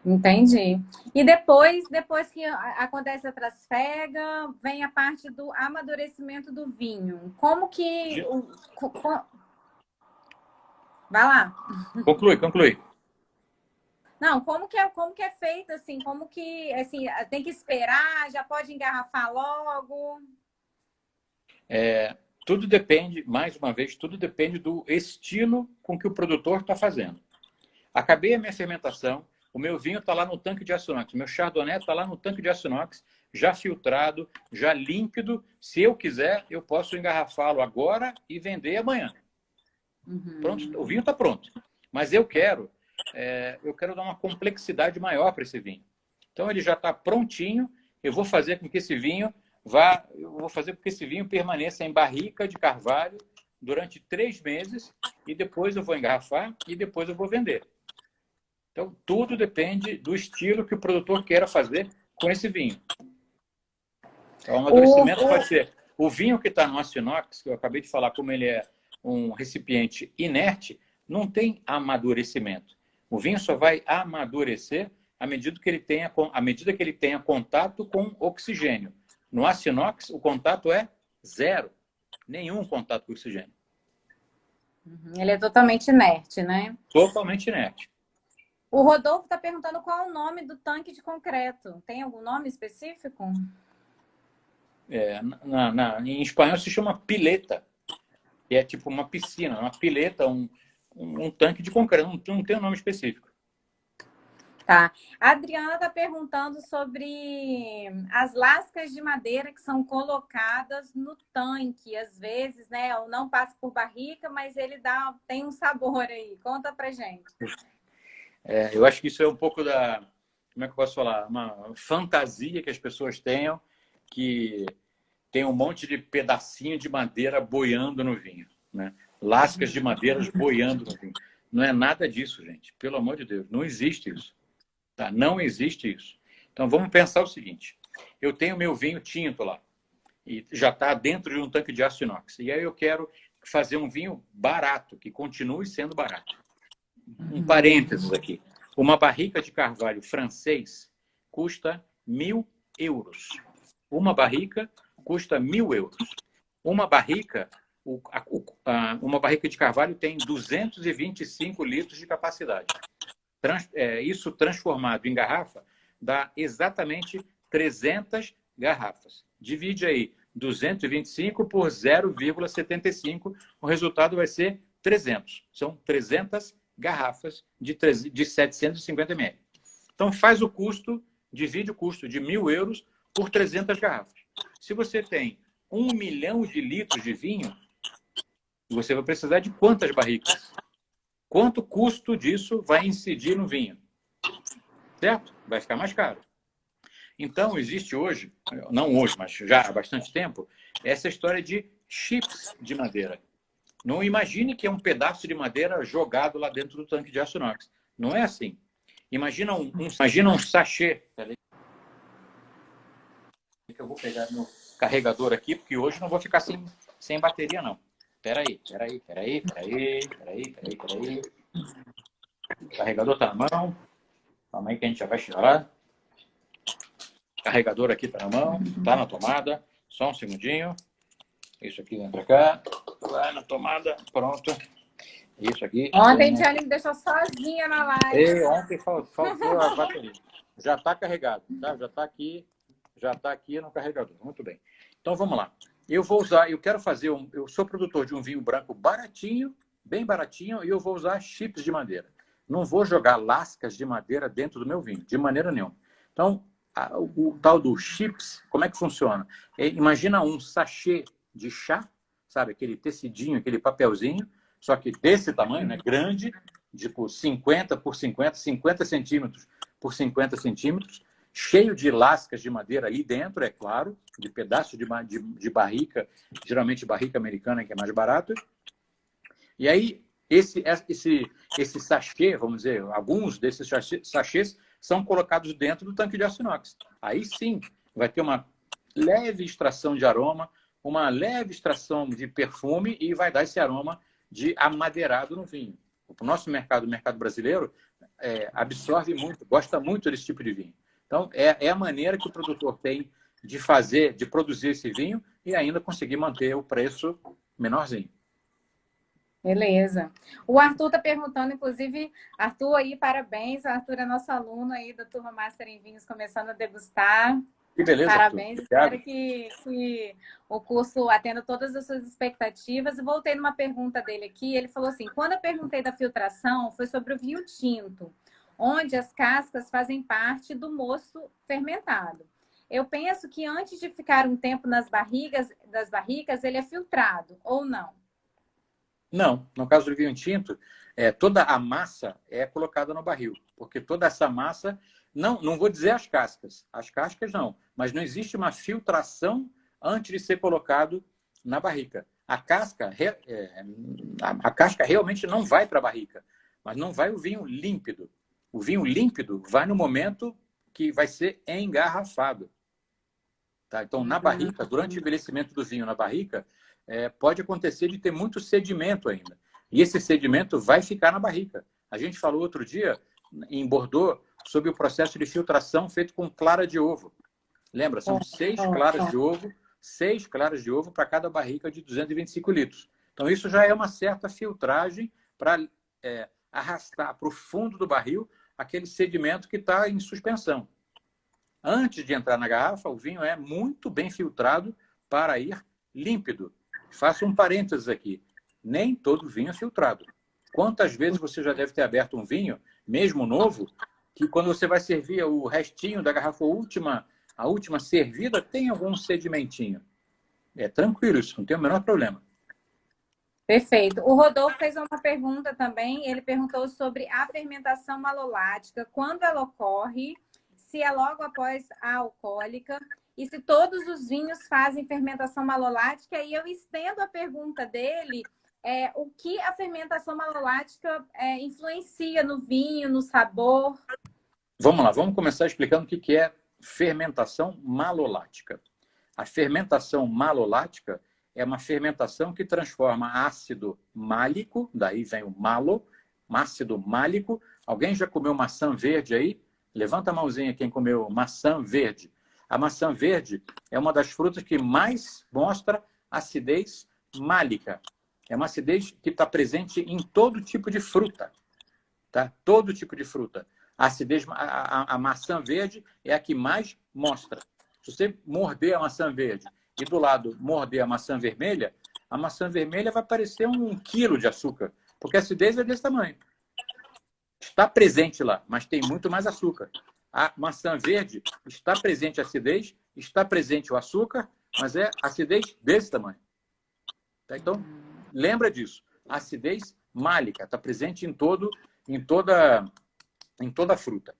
Entendi. E depois que acontece a trasfega, vem a parte do amadurecimento do vinho. Como que... Vai lá. Conclui. Não, como que é feito, assim? Como que, assim, tem que esperar? Já pode engarrafar logo? Tudo depende, mais uma vez, tudo depende do estilo com que o produtor está fazendo. Acabei a minha fermentação, o meu vinho está lá no tanque de aço inox, o meu chardonnay está lá no tanque de aço inox, já filtrado, já límpido. Se eu quiser, eu posso engarrafá-lo agora e vender amanhã. Pronto, o vinho está pronto. Mas eu quero dar uma complexidade maior para esse vinho. Então ele já está prontinho. Eu vou fazer com que esse vinho permaneça em barrica de carvalho durante 3 meses e depois eu vou engarrafar e depois eu vou vender. Então, tudo depende do estilo que o produtor queira fazer com esse vinho. Então, o amadurecimento pode ser o vinho que está no aço inox, que eu acabei de falar, como ele é um recipiente inerte, não tem amadurecimento. O vinho só vai amadurecer à medida que ele tenha contato com oxigênio. No aço inox, o contato é zero. Nenhum contato com oxigênio. Ele é totalmente inerte, né? Totalmente inerte. O Rodolfo está perguntando qual é o nome do tanque de concreto. Tem algum nome específico? Em espanhol se chama pileta. Que é tipo uma piscina, uma pileta, um tanque de concreto. Não tem um nome específico. Tá. A Adriana está perguntando sobre as lascas de madeira que são colocadas no tanque, às vezes, né? Ou não passa por barrica, mas ele tem um sabor aí. Conta pra gente. Eu acho que isso é um pouco como é que eu posso falar? Uma fantasia que as pessoas tenham, que tem um monte de pedacinho de madeira boiando no vinho, né? Lascas de madeiras boiando no vinho. Não é nada disso, gente. Pelo amor de Deus, não existe isso. Tá? Não existe isso. Então, vamos pensar o seguinte. Eu tenho meu vinho tinto lá, e já está dentro de um tanque de aço inox. E aí eu quero fazer um vinho barato, que continue sendo barato. Um parênteses aqui. Uma barrica de carvalho francês custa 1.000 euros. Uma barrica custa 1.000 euros. Uma barrica de carvalho tem 225 litros de capacidade. Isso transformado em garrafa dá exatamente 300 garrafas. Divide aí 225 por 0,75. O resultado vai ser 300. São 300 garrafas de 750 ml. Então, faz o custo, divide o custo de 1.000 euros por 300 garrafas. Se você tem 1 milhão de litros de vinho, você vai precisar de quantas barricas? Quanto custo disso vai incidir no vinho? Certo? Vai ficar mais caro. Então, existe hoje, não hoje, mas já há bastante tempo, essa história de chips de madeira. Não imagine que é um pedaço de madeira jogado lá dentro do tanque de aço inox. Não é assim. Imagina um sachê. Eu vou pegar meu carregador aqui, porque hoje não vou ficar sem bateria, não. Peraí. O carregador tá na mão. Calma aí que a gente já vai chegar. Carregador aqui tá na mão, tá na tomada. Só um segundinho. Isso aqui entra cá. Vai na tomada. Pronto. Isso aqui. Ontem a Tiane me deixou sozinha na live. Ontem faltou a bateria. Já está carregado, tá? Já tá aqui no carregador. Muito bem. Então vamos lá. Eu quero fazer eu sou produtor de um vinho branco baratinho, bem baratinho, e eu vou usar chips de madeira. Não vou jogar lascas de madeira dentro do meu vinho, de maneira nenhuma. Então, o tal do chips, como é que funciona? Imagina um sachê de chá, sabe? Aquele tecidinho, aquele papelzinho, só que desse tamanho, né? Grande, tipo 50 por 50, 50 centímetros por 50 centímetros, cheio de lascas de madeira aí dentro, é claro, de pedaços de barrica, geralmente barrica americana, que é mais barato. E aí, esse sachê, vamos dizer, alguns desses sachês são colocados dentro do tanque de aço inox. Aí sim, vai ter uma leve extração de aroma, uma leve extração de perfume e vai dar esse aroma de amadeirado no vinho. O nosso mercado, o mercado brasileiro, absorve muito, gosta muito desse tipo de vinho. Então, é a maneira que o produtor tem de produzir esse vinho e ainda conseguir manter o preço menorzinho. Beleza. O Arthur está perguntando, inclusive, Arthur aí, parabéns. O Arthur é nosso aluno aí da turma Master em Vinhos, começando a degustar. Que beleza, parabéns. Arthur. Espero que o curso atenda todas as suas expectativas. E voltei numa pergunta dele aqui. Ele falou assim, quando eu perguntei da filtração, foi sobre o vinho tinto, onde as cascas fazem parte do mosto fermentado. Eu penso que antes de ficar um tempo das barricas, ele é filtrado, ou não? Não, no caso do vinho tinto, toda a massa é colocada no barril, porque toda essa massa, não vou dizer as cascas não, mas não existe uma filtração antes de ser colocado na barrica. A casca realmente não vai para a barrica, mas não vai o vinho límpido. O vinho límpido vai no momento que vai ser engarrafado. Tá? Então, na barrica, durante o envelhecimento do vinho na barrica, pode acontecer de ter muito sedimento ainda. E esse sedimento vai ficar na barrica. A gente falou outro dia, em Bordeaux, sobre o processo de filtração feito com clara de ovo. Lembra? São 6 claras de ovo para cada barrica de 225 litros. Então, isso já é uma certa filtragem para arrastar para o fundo do barril aquele sedimento que está em suspensão. Antes de entrar na garrafa, o vinho é muito bem filtrado para ir límpido. Faço um parênteses aqui. Nem todo vinho é filtrado. Quantas vezes você já deve ter aberto um vinho, mesmo novo, que quando você vai servir o restinho da garrafa, a última servida, tem algum sedimentinho. É tranquilo isso, não tem o menor problema. Perfeito. O Rodolfo fez uma pergunta também. Ele perguntou sobre a fermentação malolática, quando ela ocorre, se é logo após a alcoólica e se todos os vinhos fazem fermentação malolática. E eu estendo a pergunta dele, o que a fermentação malolática influencia no vinho, no sabor? Vamos lá, vamos começar explicando o que é fermentação malolática. A fermentação malolática é uma fermentação que transforma ácido málico, daí vem o malo, ácido málico. Alguém já comeu maçã verde aí? Levanta a mãozinha quem comeu maçã verde. A maçã verde é uma das frutas que mais mostra acidez málica. É uma acidez que está presente em todo tipo de fruta. Tá? Todo tipo de fruta. A maçã verde é a que mais mostra. Se você morder a maçã verde e do lado morder a maçã vermelha vai parecer 1 quilo de açúcar, porque a acidez é desse tamanho. Está presente lá, mas tem muito mais açúcar. A maçã verde está presente a acidez, está presente o açúcar, mas é acidez desse tamanho. Tá? Então, lembra disso. A acidez málica está presente em toda a fruta.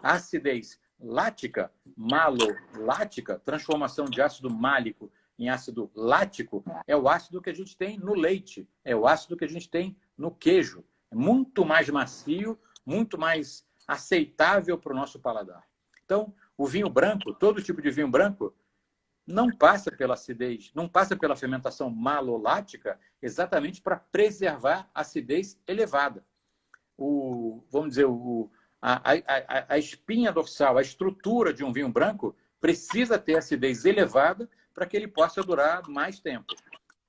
A acidez lática, malolática, transformação de ácido málico em ácido lático, é o ácido que a gente tem no leite, é o ácido que a gente tem no queijo. É muito mais macio, muito mais aceitável para o nosso paladar. Então, o vinho branco, todo tipo de vinho branco, não passa pela acidez, não passa pela fermentação malolática exatamente para preservar a acidez elevada. Vamos dizer, a espinha dorsal, a estrutura de um vinho branco precisa ter acidez elevada para que ele possa durar mais tempo.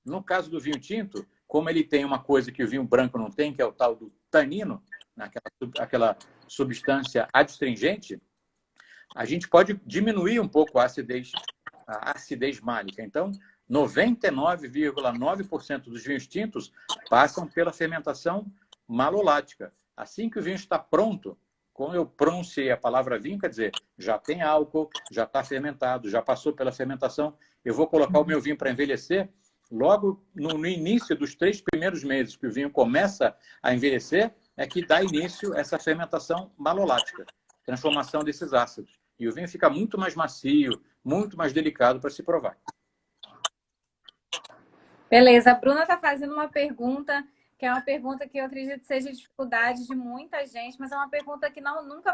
No caso do vinho tinto, como ele tem uma coisa que o vinho branco não tem, que é o tal do tanino, aquela substância adstringente, a gente pode diminuir um pouco a acidez málica. Então, 99,9% dos vinhos tintos passam pela fermentação malolática. Assim que o vinho está pronto, como eu pronunciei a palavra vinho, quer dizer, já tem álcool, já está fermentado, já passou pela fermentação, eu vou colocar o meu vinho para envelhecer, logo no início dos 3 primeiros meses que o vinho começa a envelhecer, é que dá início essa fermentação malolática, transformação desses ácidos. E o vinho fica muito mais macio, muito mais delicado para se provar. Beleza. A Bruna está fazendo uma pergunta, que é uma pergunta que eu acredito seja dificuldade de muita gente, mas é uma pergunta que nunca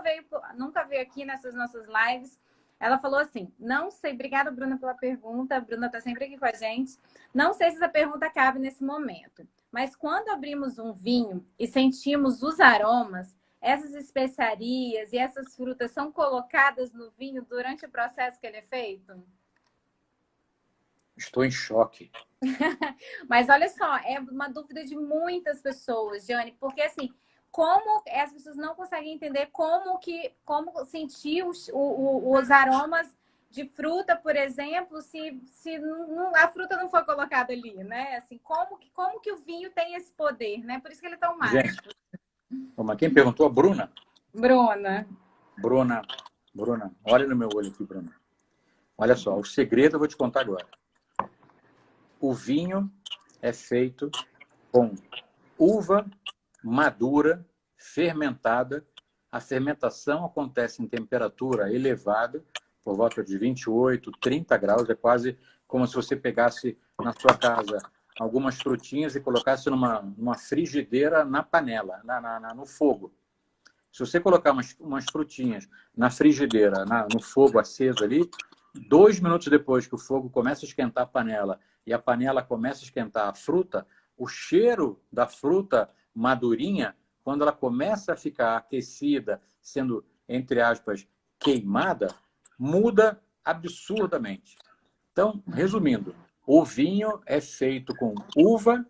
veio aqui nessas nossas lives. Ela falou assim, não sei, obrigada, Bruna, pela pergunta. A Bruna está sempre aqui com a gente. Não sei se essa pergunta cabe nesse momento, mas quando abrimos um vinho e sentimos os aromas, essas especiarias e essas frutas são colocadas no vinho durante o processo que ele é feito? Estou em choque. Mas olha só, é uma dúvida de muitas pessoas, Jane, porque assim, como as pessoas não conseguem entender como sentir os aromas de fruta, por exemplo, se a fruta não foi colocada ali, né? Assim, como que o vinho tem esse poder, né? Por isso que ele é tão mágico. Gente, quem perguntou? A Bruna? Bruna, olha no meu olho aqui, Bruna. Olha só, o segredo eu vou te contar agora. O vinho é feito com uva madura, fermentada. A fermentação acontece em temperatura elevada, por volta de 28, 30 graus. É quase como se você pegasse na sua casa algumas frutinhas e colocasse numa frigideira na panela, no fogo. Se você colocar umas frutinhas na frigideira, no fogo aceso ali, 2 minutos depois que o fogo começa a esquentar a panela e a panela começa a esquentar a fruta, o cheiro da fruta madurinha, quando ela começa a ficar aquecida, sendo, entre aspas, queimada, muda absurdamente. Então, resumindo, o vinho é feito com uva,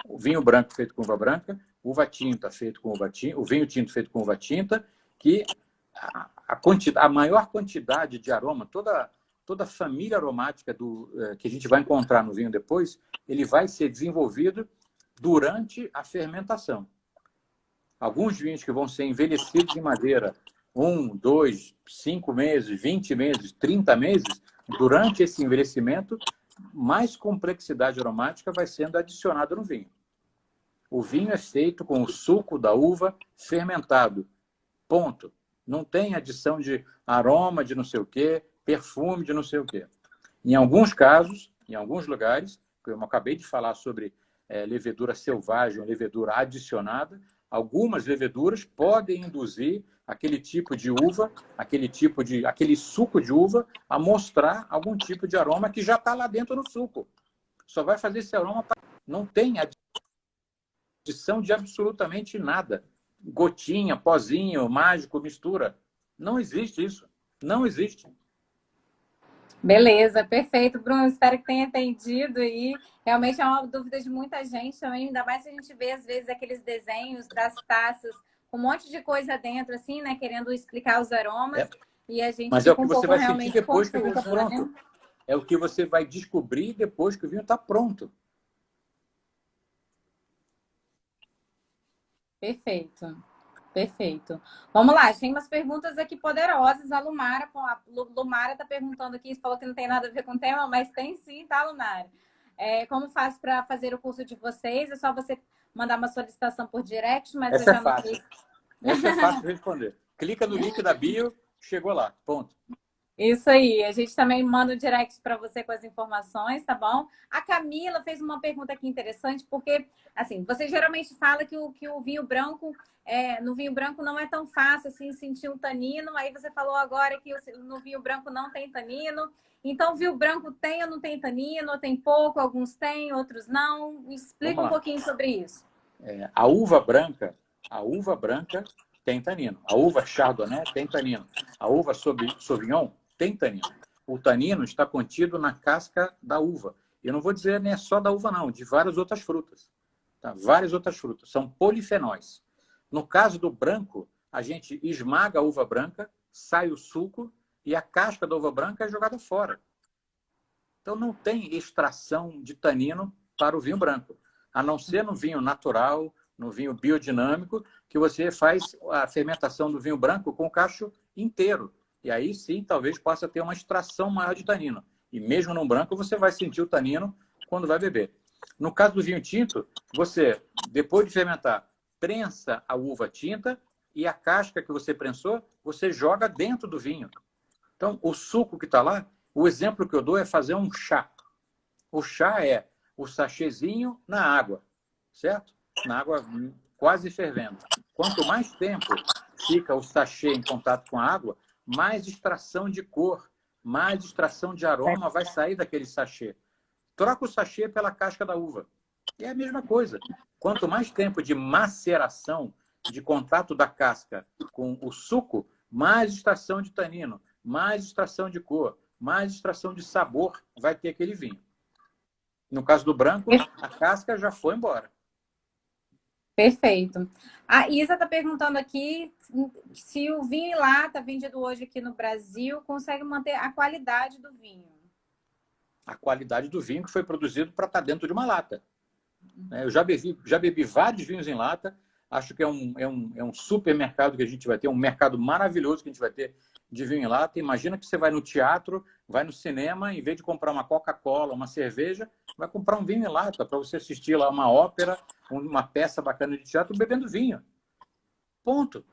o vinho branco feito com uva branca, uva tinta feito com uva tinta, o vinho tinto feito com uva tinta, que a maior quantidade de aroma, toda a família aromática que a gente vai encontrar no vinho depois, ele vai ser desenvolvido durante a fermentação. Alguns vinhos que vão ser envelhecidos em madeira 1, 2, 5 meses, 20 meses, 30 meses, durante esse envelhecimento, mais complexidade aromática vai sendo adicionada no vinho. O vinho é feito com o suco da uva fermentado. Ponto. Não tem adição de aroma de não sei o quê, perfume de não sei o quê. Em alguns casos, em alguns lugares, eu acabei de falar sobre levedura selvagem, levedura adicionada, algumas leveduras podem induzir aquele tipo de uva, aquele suco de uva a mostrar algum tipo de aroma que já está lá dentro no suco. Só vai fazer esse aroma. Não tem adição de absolutamente nada. Gotinha, pozinho, mágico, mistura. Não existe isso. Não existe. Beleza, perfeito, Bruno. Espero que tenha entendido aí. Realmente é uma dúvida de muita gente também, ainda mais se a gente vê, às vezes, aqueles desenhos das taças com um monte de coisa dentro, assim, né? Querendo explicar os aromas. E a gente Mas é o que você vai sentir depois que o vinho está pronto. é o que você vai descobrir depois que o vinho está pronto. Perfeito. Perfeito. Vamos lá, tem umas perguntas aqui poderosas. A Lumara está perguntando aqui, falou que não tem nada a ver com o tema, mas tem sim, tá, Lumara? Como faz para fazer o curso de vocês? É só você mandar uma solicitação por direct, mas eu Essa é já fácil. mandei. Essa é fácil de responder. Clica no link da bio, chegou lá. Ponto. Isso aí, a gente também manda o direct para você com as informações, tá bom? A Camila fez uma pergunta aqui interessante, porque, assim, você geralmente fala que o vinho branco, no vinho branco não é tão fácil, assim, sentir um tanino, aí você falou agora que no vinho branco não tem tanino, então o vinho branco tem ou não tem tanino, ou tem pouco, alguns têm, outros não, me explica Vamos um lá. pouquinho sobre isso. A uva branca tem tanino. A uva Chardonnay tem tanino. A uva Sauvignon tem tanino. O tanino está contido na casca da uva. Eu não vou dizer nem só da uva, não, de várias outras frutas. Tá? Várias outras frutas. São polifenóis. No caso do branco, a gente esmaga a uva branca, sai o suco e a casca da uva branca é jogada fora. Então não tem extração de tanino para o vinho branco, a não ser no vinho natural, no vinho biodinâmico, que você faz a fermentação do vinho branco com o cacho inteiro. E aí sim, talvez possa ter uma extração maior de tanino. E mesmo no branco, você vai sentir o tanino quando vai beber. No caso do vinho tinto, você, depois de fermentar, prensa a uva tinta e a casca que você prensou, você joga dentro do vinho. Então, o suco que está lá, o exemplo que eu dou é fazer um chá. O chá é o sachêzinho na água, certo? Na água quase fervendo. Quanto mais tempo fica o sachê em contato com a água, mais extração de cor, mais extração de aroma vai sair daquele sachê. Troca o sachê pela casca da uva. É a mesma coisa. Quanto mais tempo de maceração, de contato da casca com o suco, mais extração de tanino, mais extração de cor, mais extração de sabor vai ter aquele vinho. No caso do branco, a casca já foi embora. Perfeito. A Isa está perguntando aqui se o vinho em lata vendido hoje aqui no Brasil consegue manter a qualidade do vinho. A qualidade do vinho que foi produzido para estar dentro de uma lata. Eu já bebi vários vinhos em lata. Acho que é um supermercado que a gente vai ter, um mercado maravilhoso que a gente vai ter de vinho em lata. Imagina que você vai no teatro, vai no cinema, em vez de comprar uma Coca-Cola, uma cerveja, vai comprar um vinho em lata para você assistir lá uma ópera, uma peça bacana de teatro, bebendo vinho. Ponto.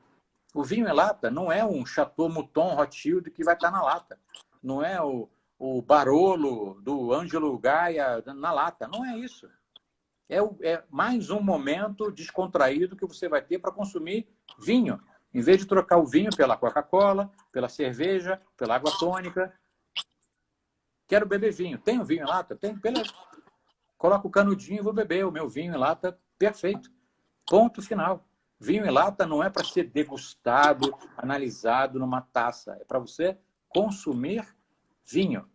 O vinho em lata não é um Chateau Mouton Rothschild que vai estar na lata. Não é o Barolo do Ângelo Gaia na lata. Não é isso. É mais um momento descontraído que você vai ter para consumir vinho. Em vez de trocar o vinho pela Coca-Cola, pela cerveja, pela água tônica. Quero beber vinho. Tem um vinho em lata? Tem, beleza. Coloco o canudinho e vou beber o meu vinho em lata. Perfeito. Ponto final. Vinho em lata não é para ser degustado, analisado numa taça. É para você consumir vinho.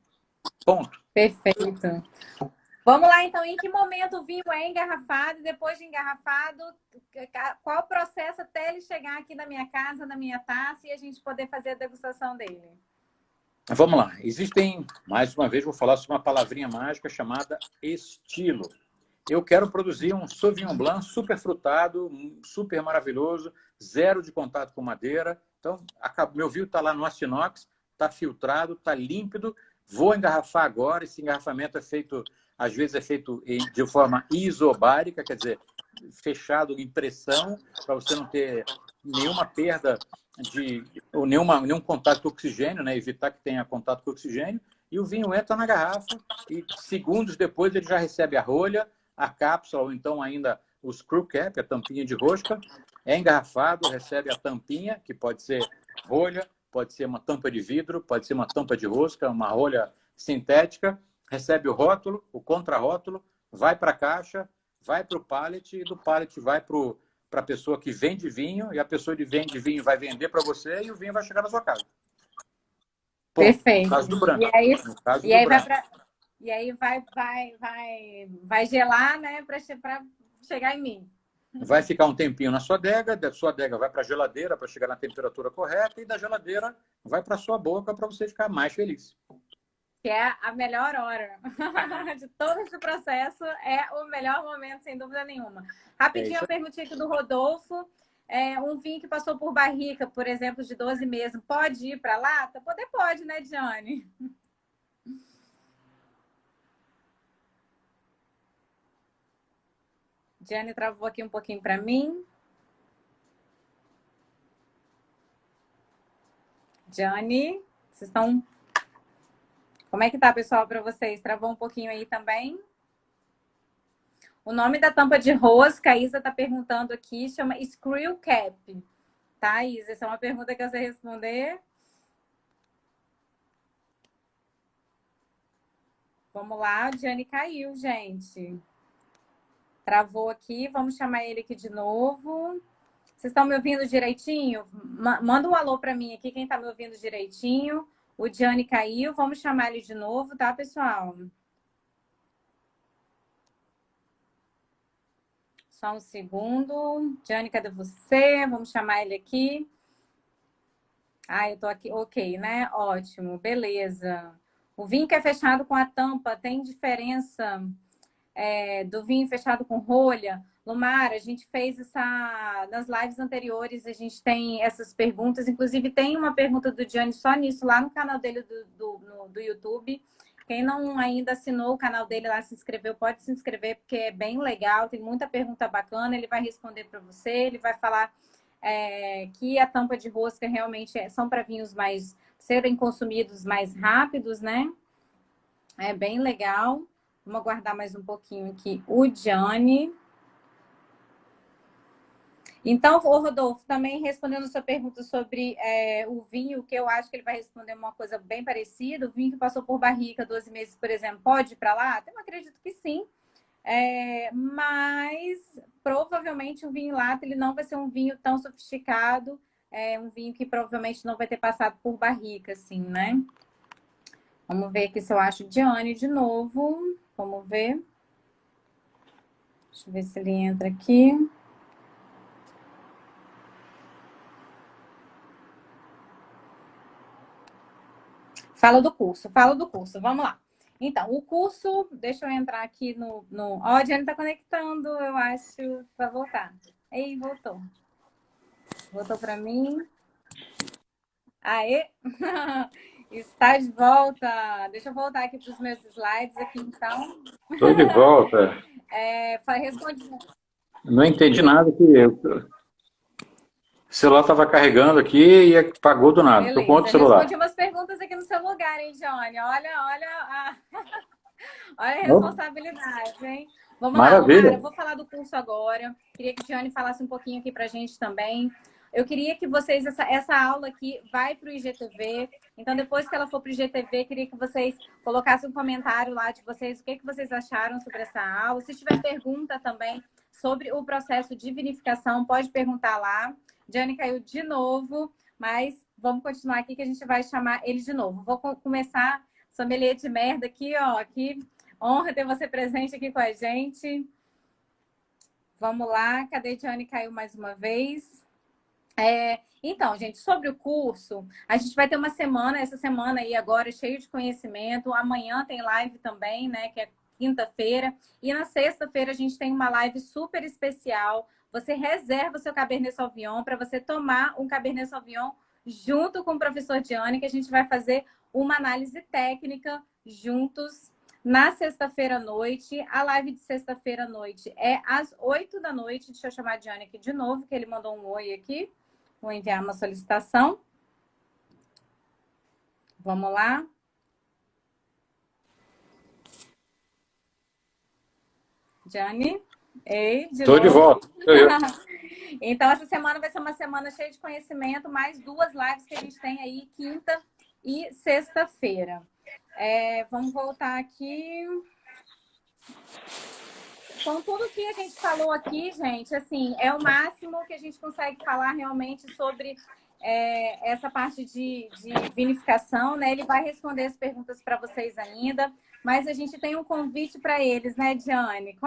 Ponto. Perfeito. Vamos lá, então. Em que momento o vinho é engarrafado? E depois de engarrafado, qual o processo até ele chegar aqui na minha casa, na minha taça, e a gente poder fazer a degustação dele? Vamos lá. Mais uma vez, vou falar sobre uma palavrinha mágica chamada estilo. Eu quero produzir um Sauvignon Blanc super frutado, super maravilhoso, zero de contato com madeira. Então, meu vinho está lá no aço inox, está filtrado, está límpido. Vou engarrafar agora. Esse engarrafamento às vezes é feito de forma isobárica, quer dizer, fechado em pressão, para você não ter nenhuma perda ou nenhum contato com oxigênio, né? Evitar que tenha contato com oxigênio. E o vinho entra na garrafa e segundos depois ele já recebe a rolha, a cápsula, ou então ainda o screw cap, a tampinha de rosca, é engarrafado, recebe a tampinha, que pode ser rolha, pode ser uma tampa de vidro, pode ser uma tampa de rosca, uma rolha sintética, recebe o rótulo, o contrarótulo, vai para a caixa, vai para o pallet, e do pallet vai para a pessoa que vende vinho, e a pessoa que vende vinho vai vender para você e o vinho vai chegar na sua casa. Ponto. Perfeito. No caso do branco. E aí vai gelar, né, para chegar em mim. Vai ficar um tempinho na sua adega, da sua adega vai para a geladeira para chegar na temperatura correta e da geladeira vai para a sua boca para você ficar mais feliz. que é a melhor hora de todo esse processo, é o melhor momento, sem dúvida nenhuma. Rapidinho, a perguntinha aqui do Rodolfo. Um vinho que passou por barrica, por exemplo, de 12 meses, pode ir para lata? Pode, né, Diane? Diane travou aqui um pouquinho para mim. Diane, vocês estão... Como é que tá, pessoal, para vocês? Travou um pouquinho aí também? O nome da tampa de rosca, a Isa está perguntando aqui, chama Screw Cap. Tá, Isa? Essa é uma pergunta que eu sei responder. Vamos lá, o Diane caiu, gente. Travou aqui, vamos chamar ele aqui de novo. Vocês estão me ouvindo direitinho? Manda um alô para mim aqui, quem está me ouvindo direitinho. O Diane caiu, vamos chamar ele de novo, tá, pessoal? Só um segundo. Diane, cadê você? Vamos chamar ele aqui. Eu tô aqui. Ok, né? Ótimo, beleza. O vinho que é fechado com a tampa, tem diferença do vinho fechado com rolha? Lumara, a gente fez nas lives anteriores, a gente tem essas perguntas. Inclusive, tem uma pergunta do Diane só nisso, lá no canal dele do YouTube. Quem não ainda assinou o canal dele lá, se inscreveu, pode se inscrever, porque é bem legal, tem muita pergunta bacana, ele vai responder para você, ele vai falar que a tampa de rosca realmente são para vinhos mais serem consumidos mais rápidos, né? É bem legal. Vamos aguardar mais um pouquinho aqui o Gianni. Então, o Rodolfo, também respondendo a sua pergunta sobre o vinho, que eu acho que ele vai responder uma coisa bem parecida. O vinho que passou por barrica 12 meses, por exemplo, pode ir para lá? Eu acredito que sim. Mas provavelmente o vinho lata ele não vai ser um vinho tão sofisticado. Um vinho que provavelmente não vai ter passado por barrica, assim, né? Vamos ver aqui se eu acho Diane de novo. Vamos ver. Deixa eu ver se ele entra aqui. Fala do curso, vamos lá. Então, o curso, deixa eu entrar aqui no... Ó, a Diane tá conectando, eu acho, para voltar. Ei, voltou. Voltou para mim. Aê! Está de volta. Deixa eu voltar aqui para os meus slides aqui, então. Estou de volta. Respondi. Não entendi nada que o celular estava carregando aqui e apagou do nada. Estou com outro celular. Respondi umas perguntas aqui no seu lugar, hein, Johnny? Olha a responsabilidade, hein? Vamos Maravilha. lá, Mara, eu vou falar do curso agora. Queria que a Johnny falasse um pouquinho aqui para a gente também. Eu queria que vocês, essa aula aqui vai para o IGTV. Então, depois que ela for para o IGTV, queria que vocês colocassem um comentário lá de vocês, o que vocês acharam sobre essa aula. Se tiver pergunta também sobre o processo de vinificação, pode perguntar lá. Diane caiu de novo, mas vamos continuar aqui que a gente vai chamar ele de novo. Vou começar, sommelier de merda aqui, ó. Que honra ter você presente aqui com a gente. Vamos lá, cadê Diane? Caiu mais uma vez. Então, gente, sobre o curso, a gente vai ter uma semana, essa semana aí agora, cheio de conhecimento. Amanhã tem live também, né, que é quinta-feira. E na sexta-feira a gente tem uma live super especial. Você reserva o seu Cabernet Sauvignon para você tomar um Cabernet Sauvignon junto com o professor Gianni, que a gente vai fazer uma análise técnica juntos na sexta-feira à noite. A live de sexta-feira à noite é às 8 da noite. Deixa eu chamar o Gianni aqui de novo, que ele mandou um oi aqui. Vou enviar uma solicitação. Vamos lá. Gianni? Ei, Estou de volta. Então, essa semana vai ser uma semana cheia de conhecimento, mais 2 lives que a gente tem aí, quinta e sexta-feira. Vamos voltar aqui. Com tudo que a gente falou aqui, gente, assim, é o máximo que a gente consegue falar realmente sobre essa parte de vinificação, né? Ele vai responder as perguntas para vocês ainda, mas a gente tem um convite para eles, né, Diane?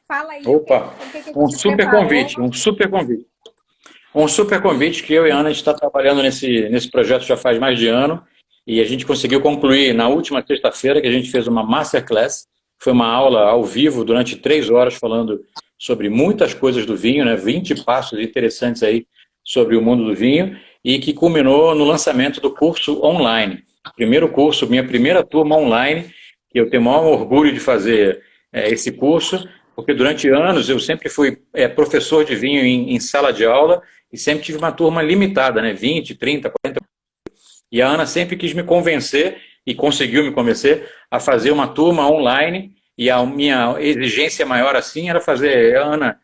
Fala aí. Opa, um super convite. Um super convite que eu e a Ana está trabalhando nesse projeto já faz mais de ano. e a gente conseguiu concluir na última sexta-feira que a gente fez uma masterclass, foi uma aula ao vivo durante 3 horas falando sobre muitas coisas do vinho, né? 20 passos interessantes aí sobre o mundo do vinho, e que culminou no lançamento do curso online. Primeiro curso, minha primeira turma online, que eu tenho o maior orgulho de fazer esse curso, porque durante anos eu sempre fui professor de vinho em sala de aula e sempre tive uma turma limitada, né? 20, 30, 40. E a Ana sempre quis me convencer, e conseguiu me convencer, a fazer uma turma online, e a minha exigência maior assim era fazer, Ana,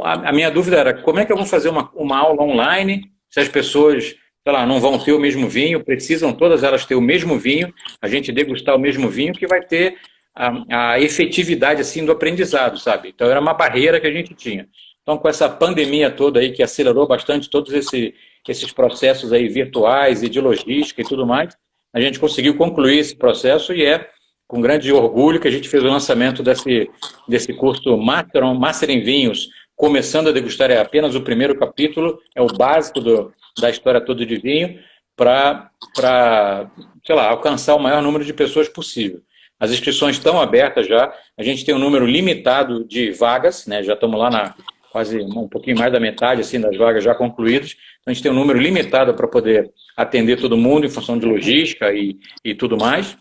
a minha dúvida era como é que eu vou fazer uma aula online se as pessoas, sei lá, não vão ter o mesmo vinho, precisam todas elas ter o mesmo vinho, a gente degustar o mesmo vinho, que vai ter a efetividade assim do aprendizado, sabe? Então era uma barreira que a gente tinha. Então com essa pandemia toda aí que acelerou bastante todos esses processos aí virtuais e de logística e tudo mais, a gente conseguiu concluir esse processo e é com grande orgulho que a gente fez o lançamento desse curso Master em Vinhos, começando a degustar, é apenas o primeiro capítulo, é o básico da história toda de vinho, para, sei lá, alcançar o maior número de pessoas possível. As inscrições estão abertas já, a gente tem um número limitado de vagas, né? Já estamos lá na quase um pouquinho mais da metade assim, das vagas já concluídas, então a gente tem um número limitado para poder atender todo mundo em função de logística e tudo mais.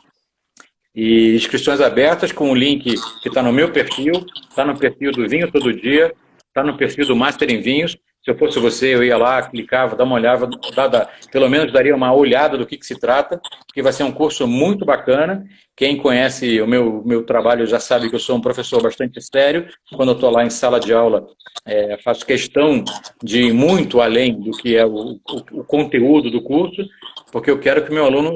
E inscrições abertas com o link que está no meu perfil, está no perfil do Vinho Todo Dia, está no perfil do Master em Vinhos. Se eu fosse você, eu ia lá, clicava, dava uma olhada, pelo menos daria uma olhada do que se trata, porque vai ser um curso muito bacana. Quem conhece o meu trabalho já sabe que eu sou um professor bastante sério. Quando eu estou lá em sala de aula, faço questão de ir muito além do que é o conteúdo do curso, porque eu quero que o meu aluno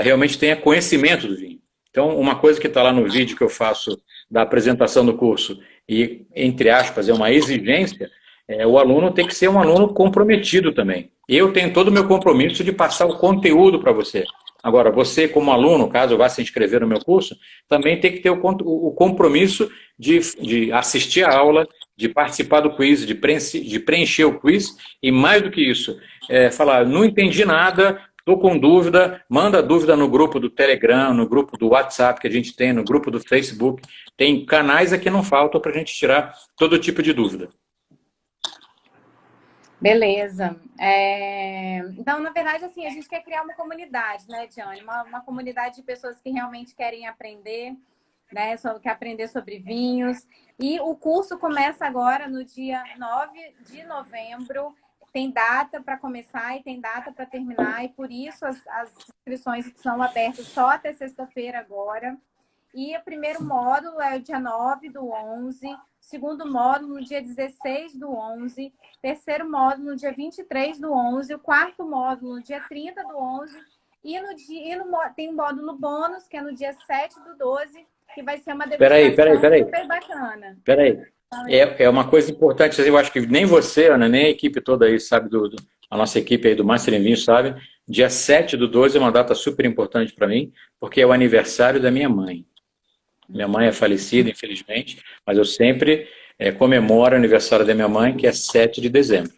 realmente tenha conhecimento do vinho. Então, uma coisa que está lá no vídeo que eu faço da apresentação do curso, e, entre aspas, é uma exigência, o aluno tem que ser um aluno comprometido também. Eu tenho todo o meu compromisso de passar o conteúdo para você. Agora, você como aluno, caso vá se inscrever no meu curso, também tem que ter o compromisso de assistir a aula, de participar do quiz, de preencher o quiz, e mais do que isso, falar, não entendi nada, estou com dúvida, manda dúvida no grupo do Telegram, no grupo do WhatsApp que a gente tem, no grupo do Facebook. Tem canais aqui não faltam para a gente tirar todo tipo de dúvida. Beleza. Então, na verdade, assim, a gente quer criar uma comunidade, né, Diane? Uma comunidade de pessoas que realmente querem aprender, né? Quer aprender sobre vinhos. E o curso começa agora no dia 9 de novembro. Tem data para começar e tem data para terminar, e por isso as inscrições são abertas só até sexta-feira agora. E o primeiro módulo é o dia 9/11, segundo módulo no dia 16/11, terceiro módulo no dia 23/11, o quarto módulo no dia 30/11, tem um módulo bônus, que é no dia 7/12, que vai ser uma degustação super bacana. Peraí. É uma coisa importante, eu acho que nem você, Ana, nem a equipe toda aí sabe, a nossa equipe aí do Master em Vinho sabe, dia 7/12 é uma data super importante para mim, porque é o aniversário da minha mãe. Minha mãe é falecida, infelizmente, mas eu sempre comemoro o aniversário da minha mãe, que é 7 de dezembro.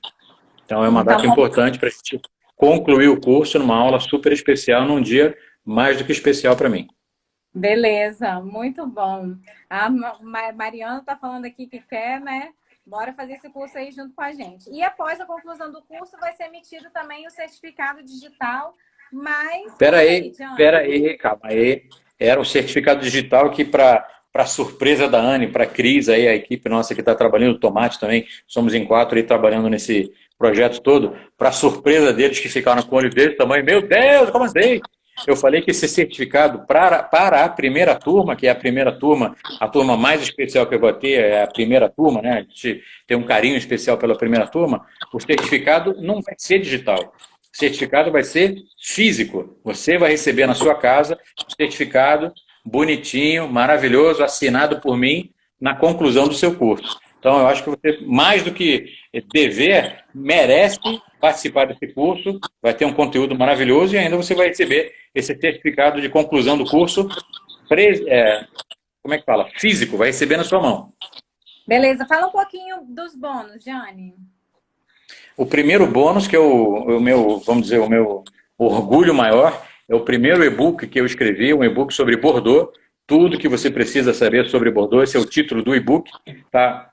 Então é uma data importante para a gente concluir o curso numa aula super especial, num dia mais do que especial para mim. Beleza, muito bom. A Mariana está falando aqui que quer, né? Bora fazer esse curso aí junto com a gente. E após a conclusão do curso, vai ser emitido também o certificado digital, mas... Peraí, calma aí. Era um certificado digital que, para surpresa da Anne, para a Cris, aí, a equipe nossa que está trabalhando, o Tomate também, somos em 4 aí trabalhando nesse projeto todo, para surpresa deles que ficaram com o olho desse tamanho, meu Deus, como assim? Eu falei que esse certificado para a primeira turma, que é a primeira turma, a turma mais especial que eu vou ter é a primeira turma, né? A gente tem um carinho especial pela primeira turma. O certificado não vai ser digital. O certificado vai ser físico. Você vai receber na sua casa o certificado bonitinho, maravilhoso, assinado por mim na conclusão do seu curso. Então, eu acho que você, mais do que dever, merece participar desse curso, vai ter um conteúdo maravilhoso e ainda você vai receber esse certificado de conclusão do curso, como é que fala? Físico, vai receber na sua mão. Beleza, fala um pouquinho dos bônus, Jane. O primeiro bônus, que é o meu, vamos dizer, o orgulho maior. É o primeiro e-book que eu escrevi, um e-book sobre Bordeaux. Tudo que você precisa saber sobre Bordeaux, esse é o título do e-book. Tá?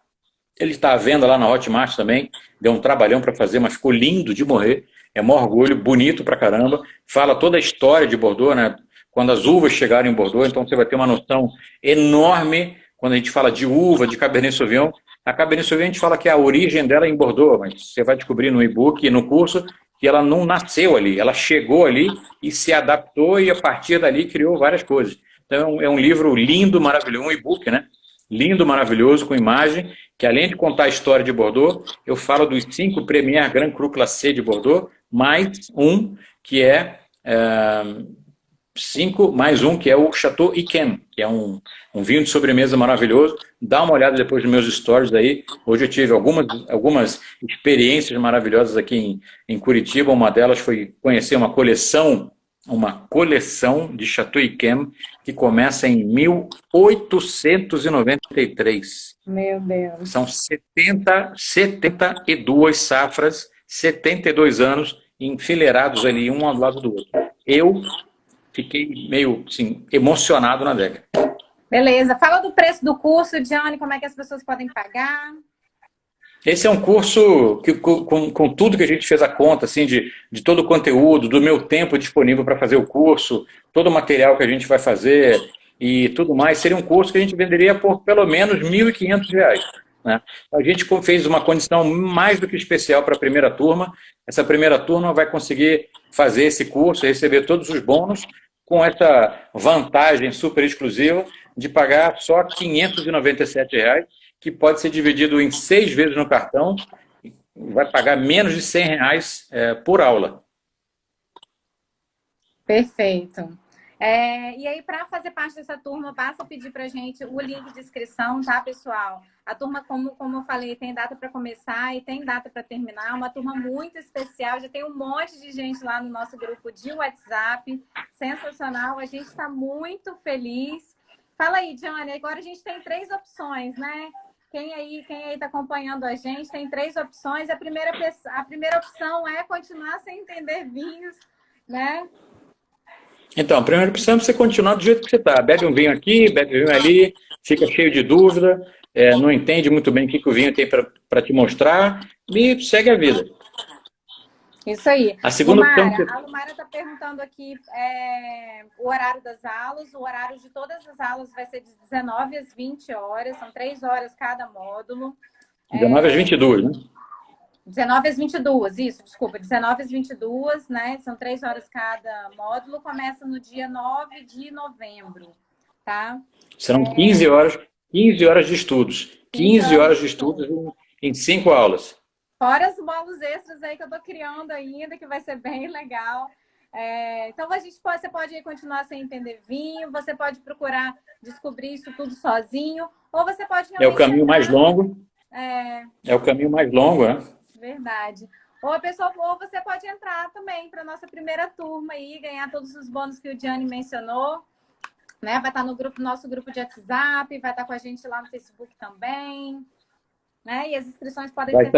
Ele está à venda lá na Hotmart também. Deu um trabalhão para fazer, mas ficou lindo de morrer. É um orgulho, bonito pra caramba. Fala toda a história de Bordeaux, né? Quando as uvas chegaram em Bordeaux, então você vai ter uma noção enorme quando a gente fala de uva, de Cabernet Sauvignon. A Cabernet Sauvignon a gente fala que a origem dela é em Bordeaux, mas você vai descobrir no e-book e no curso que ela não nasceu ali, ela chegou ali e se adaptou e a partir dali criou várias coisas. Então é um livro lindo, maravilhoso, um e-book, né? Lindo, maravilhoso, com imagem, que além de contar a história de Bordeaux, eu falo dos 5 Premier Grand Cru Classé de Bordeaux, mais um que é 5, mais um que é o Chateau Yquem, que é um vinho de sobremesa maravilhoso. Dá uma olhada depois nos meus stories aí. Hoje eu tive algumas experiências maravilhosas aqui em Curitiba. Uma delas foi conhecer uma coleção de Chateau Yquem que começa em 1893. Meu Deus. São 72 safras, 72 anos enfileirados ali, um ao lado do outro. Eu fiquei meio assim, emocionado na adega. Beleza. Fala do preço do curso, Johnny, como é que as pessoas podem pagar? Esse é um curso que, com tudo que a gente fez a conta, assim, de todo o conteúdo, do meu tempo disponível para fazer o curso, todo o material que a gente vai fazer e tudo mais, seria um curso que a gente venderia por pelo menos R$ 1.500. Né? A gente fez uma condição mais do que especial para a primeira turma. Essa primeira turma vai conseguir fazer esse curso, receber todos os bônus, com essa vantagem super exclusiva de pagar só R$ 597, que pode ser dividido em 6 vezes no cartão, vai pagar menos de R$ 100 por aula. Perfeito. E aí, para fazer parte dessa turma, basta pedir para a gente o link de inscrição, tá, pessoal? A turma, como eu falei, tem data para começar e tem data para terminar. Uma turma muito especial. Já tem um monte de gente lá no nosso grupo de WhatsApp. Sensacional. A gente está muito feliz. Fala aí, Johnny. Agora a gente tem 3 opções, né? Quem aí está acompanhando a gente tem 3 opções. A primeira opção é continuar sem entender vinhos, né? Então, a primeira opção é você continuar do jeito que você está. Bebe um vinho aqui, bebe um vinho ali, fica cheio de dúvida, não entende muito bem o que o vinho tem para te mostrar e segue a vida. Isso aí. A segunda opção... A Lumara está perguntando aqui o horário das aulas. O horário de todas as aulas vai ser de 19 às 20 horas. São 3 horas cada módulo. 19 às 22, né? 19 às 22, isso, desculpa. 19 às 22, né? São 3 horas cada módulo. Começa no dia 9 de novembro, tá? Serão 15 horas de estudos. 15 horas de estudos em 5 aulas. Fora os bolos extras aí que eu tô criando ainda, que vai ser bem legal. Então, você pode continuar sem entender vinho, você pode procurar descobrir isso tudo sozinho, ou você pode... É o caminho mais longo. É o caminho mais longo, né? Verdade. Ou você pode entrar também para nossa primeira turma e ganhar todos os bônus que o Gianni mencionou. Né? Vai estar no nosso grupo de WhatsApp, vai estar com a gente lá no Facebook também. Né? E as inscrições podem ser...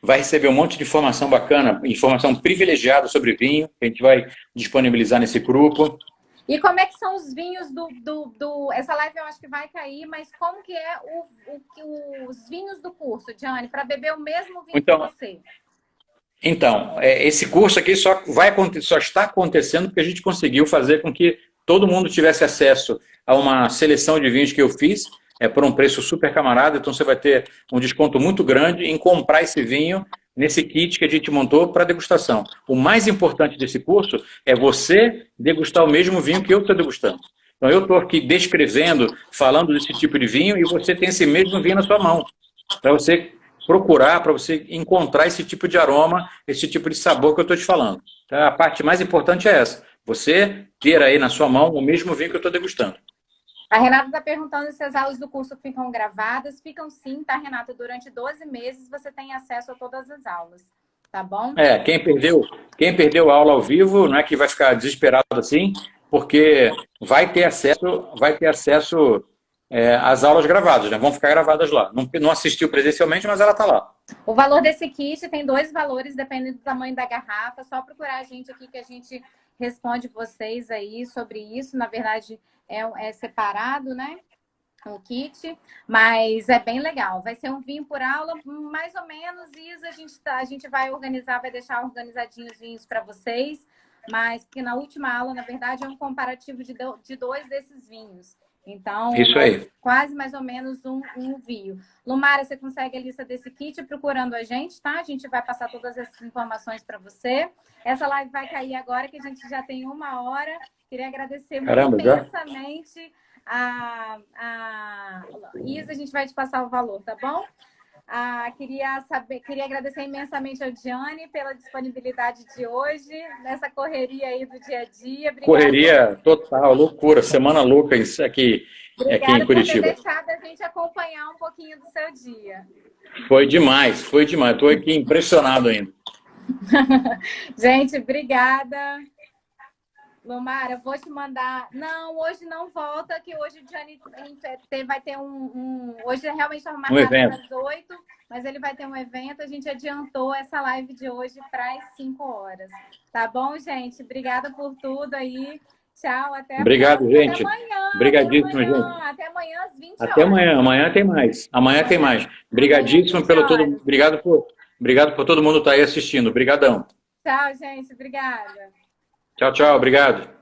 Vai receber um monte de informação bacana, informação privilegiada sobre vinho, que a gente vai disponibilizar nesse grupo. E como é que são os vinhos Essa live eu acho que vai cair, mas como que é os vinhos do curso, Gianni, para beber o mesmo vinho que você? Então, esse curso aqui só está acontecendo porque a gente conseguiu fazer com que todo mundo tivesse acesso a uma seleção de vinhos que eu fiz, por um preço super camarada, então você vai ter um desconto muito grande em comprar esse vinho nesse kit que a gente montou para degustação. O mais importante desse curso é você degustar o mesmo vinho que eu estou degustando. Então eu estou aqui descrevendo, falando desse tipo de vinho e você tem esse mesmo vinho na sua mão, para você procurar, para você encontrar esse tipo de aroma, esse tipo de sabor que eu estou te falando. Então, a parte mais importante é essa, você ter aí na sua mão o mesmo vinho que eu estou degustando. A Renata está perguntando se as aulas do curso ficam gravadas. Ficam sim, tá, Renata? Durante 12 meses você tem acesso a todas as aulas, tá bom? Quem perdeu a aula ao vivo, não é que vai ficar desesperado assim, porque vai ter acesso as aulas gravadas, né? Vão ficar gravadas lá. Não assistiu presencialmente, mas ela está lá. O valor desse kit tem 2 valores, dependendo do tamanho da garrafa. Só procurar a gente aqui que a gente responde vocês aí sobre isso. Na verdade, é separado, né? O kit, mas é bem legal. Vai ser um vinho por aula, mais ou menos. Isa, a gente vai organizar, vai deixar organizadinhos vinhos para vocês. Mas porque na última aula, na verdade, é um comparativo de 2 desses vinhos. Então, isso aí. Quase mais ou menos um vinho. Lumara, você consegue a lista desse kit procurando a gente, tá? A gente vai passar todas essas informações para você. Essa live vai cair agora, que a gente já tem 1 hora. Queria agradecer muito imensamente a Isa, a gente vai te passar o valor, tá bom? Queria agradecer imensamente ao Gianni pela disponibilidade de hoje, nessa correria aí do dia a dia. Obrigada correria total, loucura, semana louca aqui em Curitiba. Por ter deixado a gente acompanhar um pouquinho do seu dia. Foi demais, foi demais. Estou aqui impressionado ainda. Gente, obrigada. Lumara, vou te mandar... Não, hoje não volta, que hoje o Gianni vai ter Hoje é realmente marcado às 8, mas ele vai ter um evento. A gente adiantou essa live de hoje para as 5 horas. Tá bom, gente? Obrigada por tudo aí. Tchau, até Obrigado, gente. Até amanhã. Obrigadíssimo, gente. Até amanhã às 20 horas. Até amanhã. Amanhã tem mais. Amanhã tem mais. Obrigadíssimo pelo todo... Obrigado por todo mundo estar aí assistindo. Obrigadão. Tchau, gente. Obrigada. Tchau, tchau. Obrigado.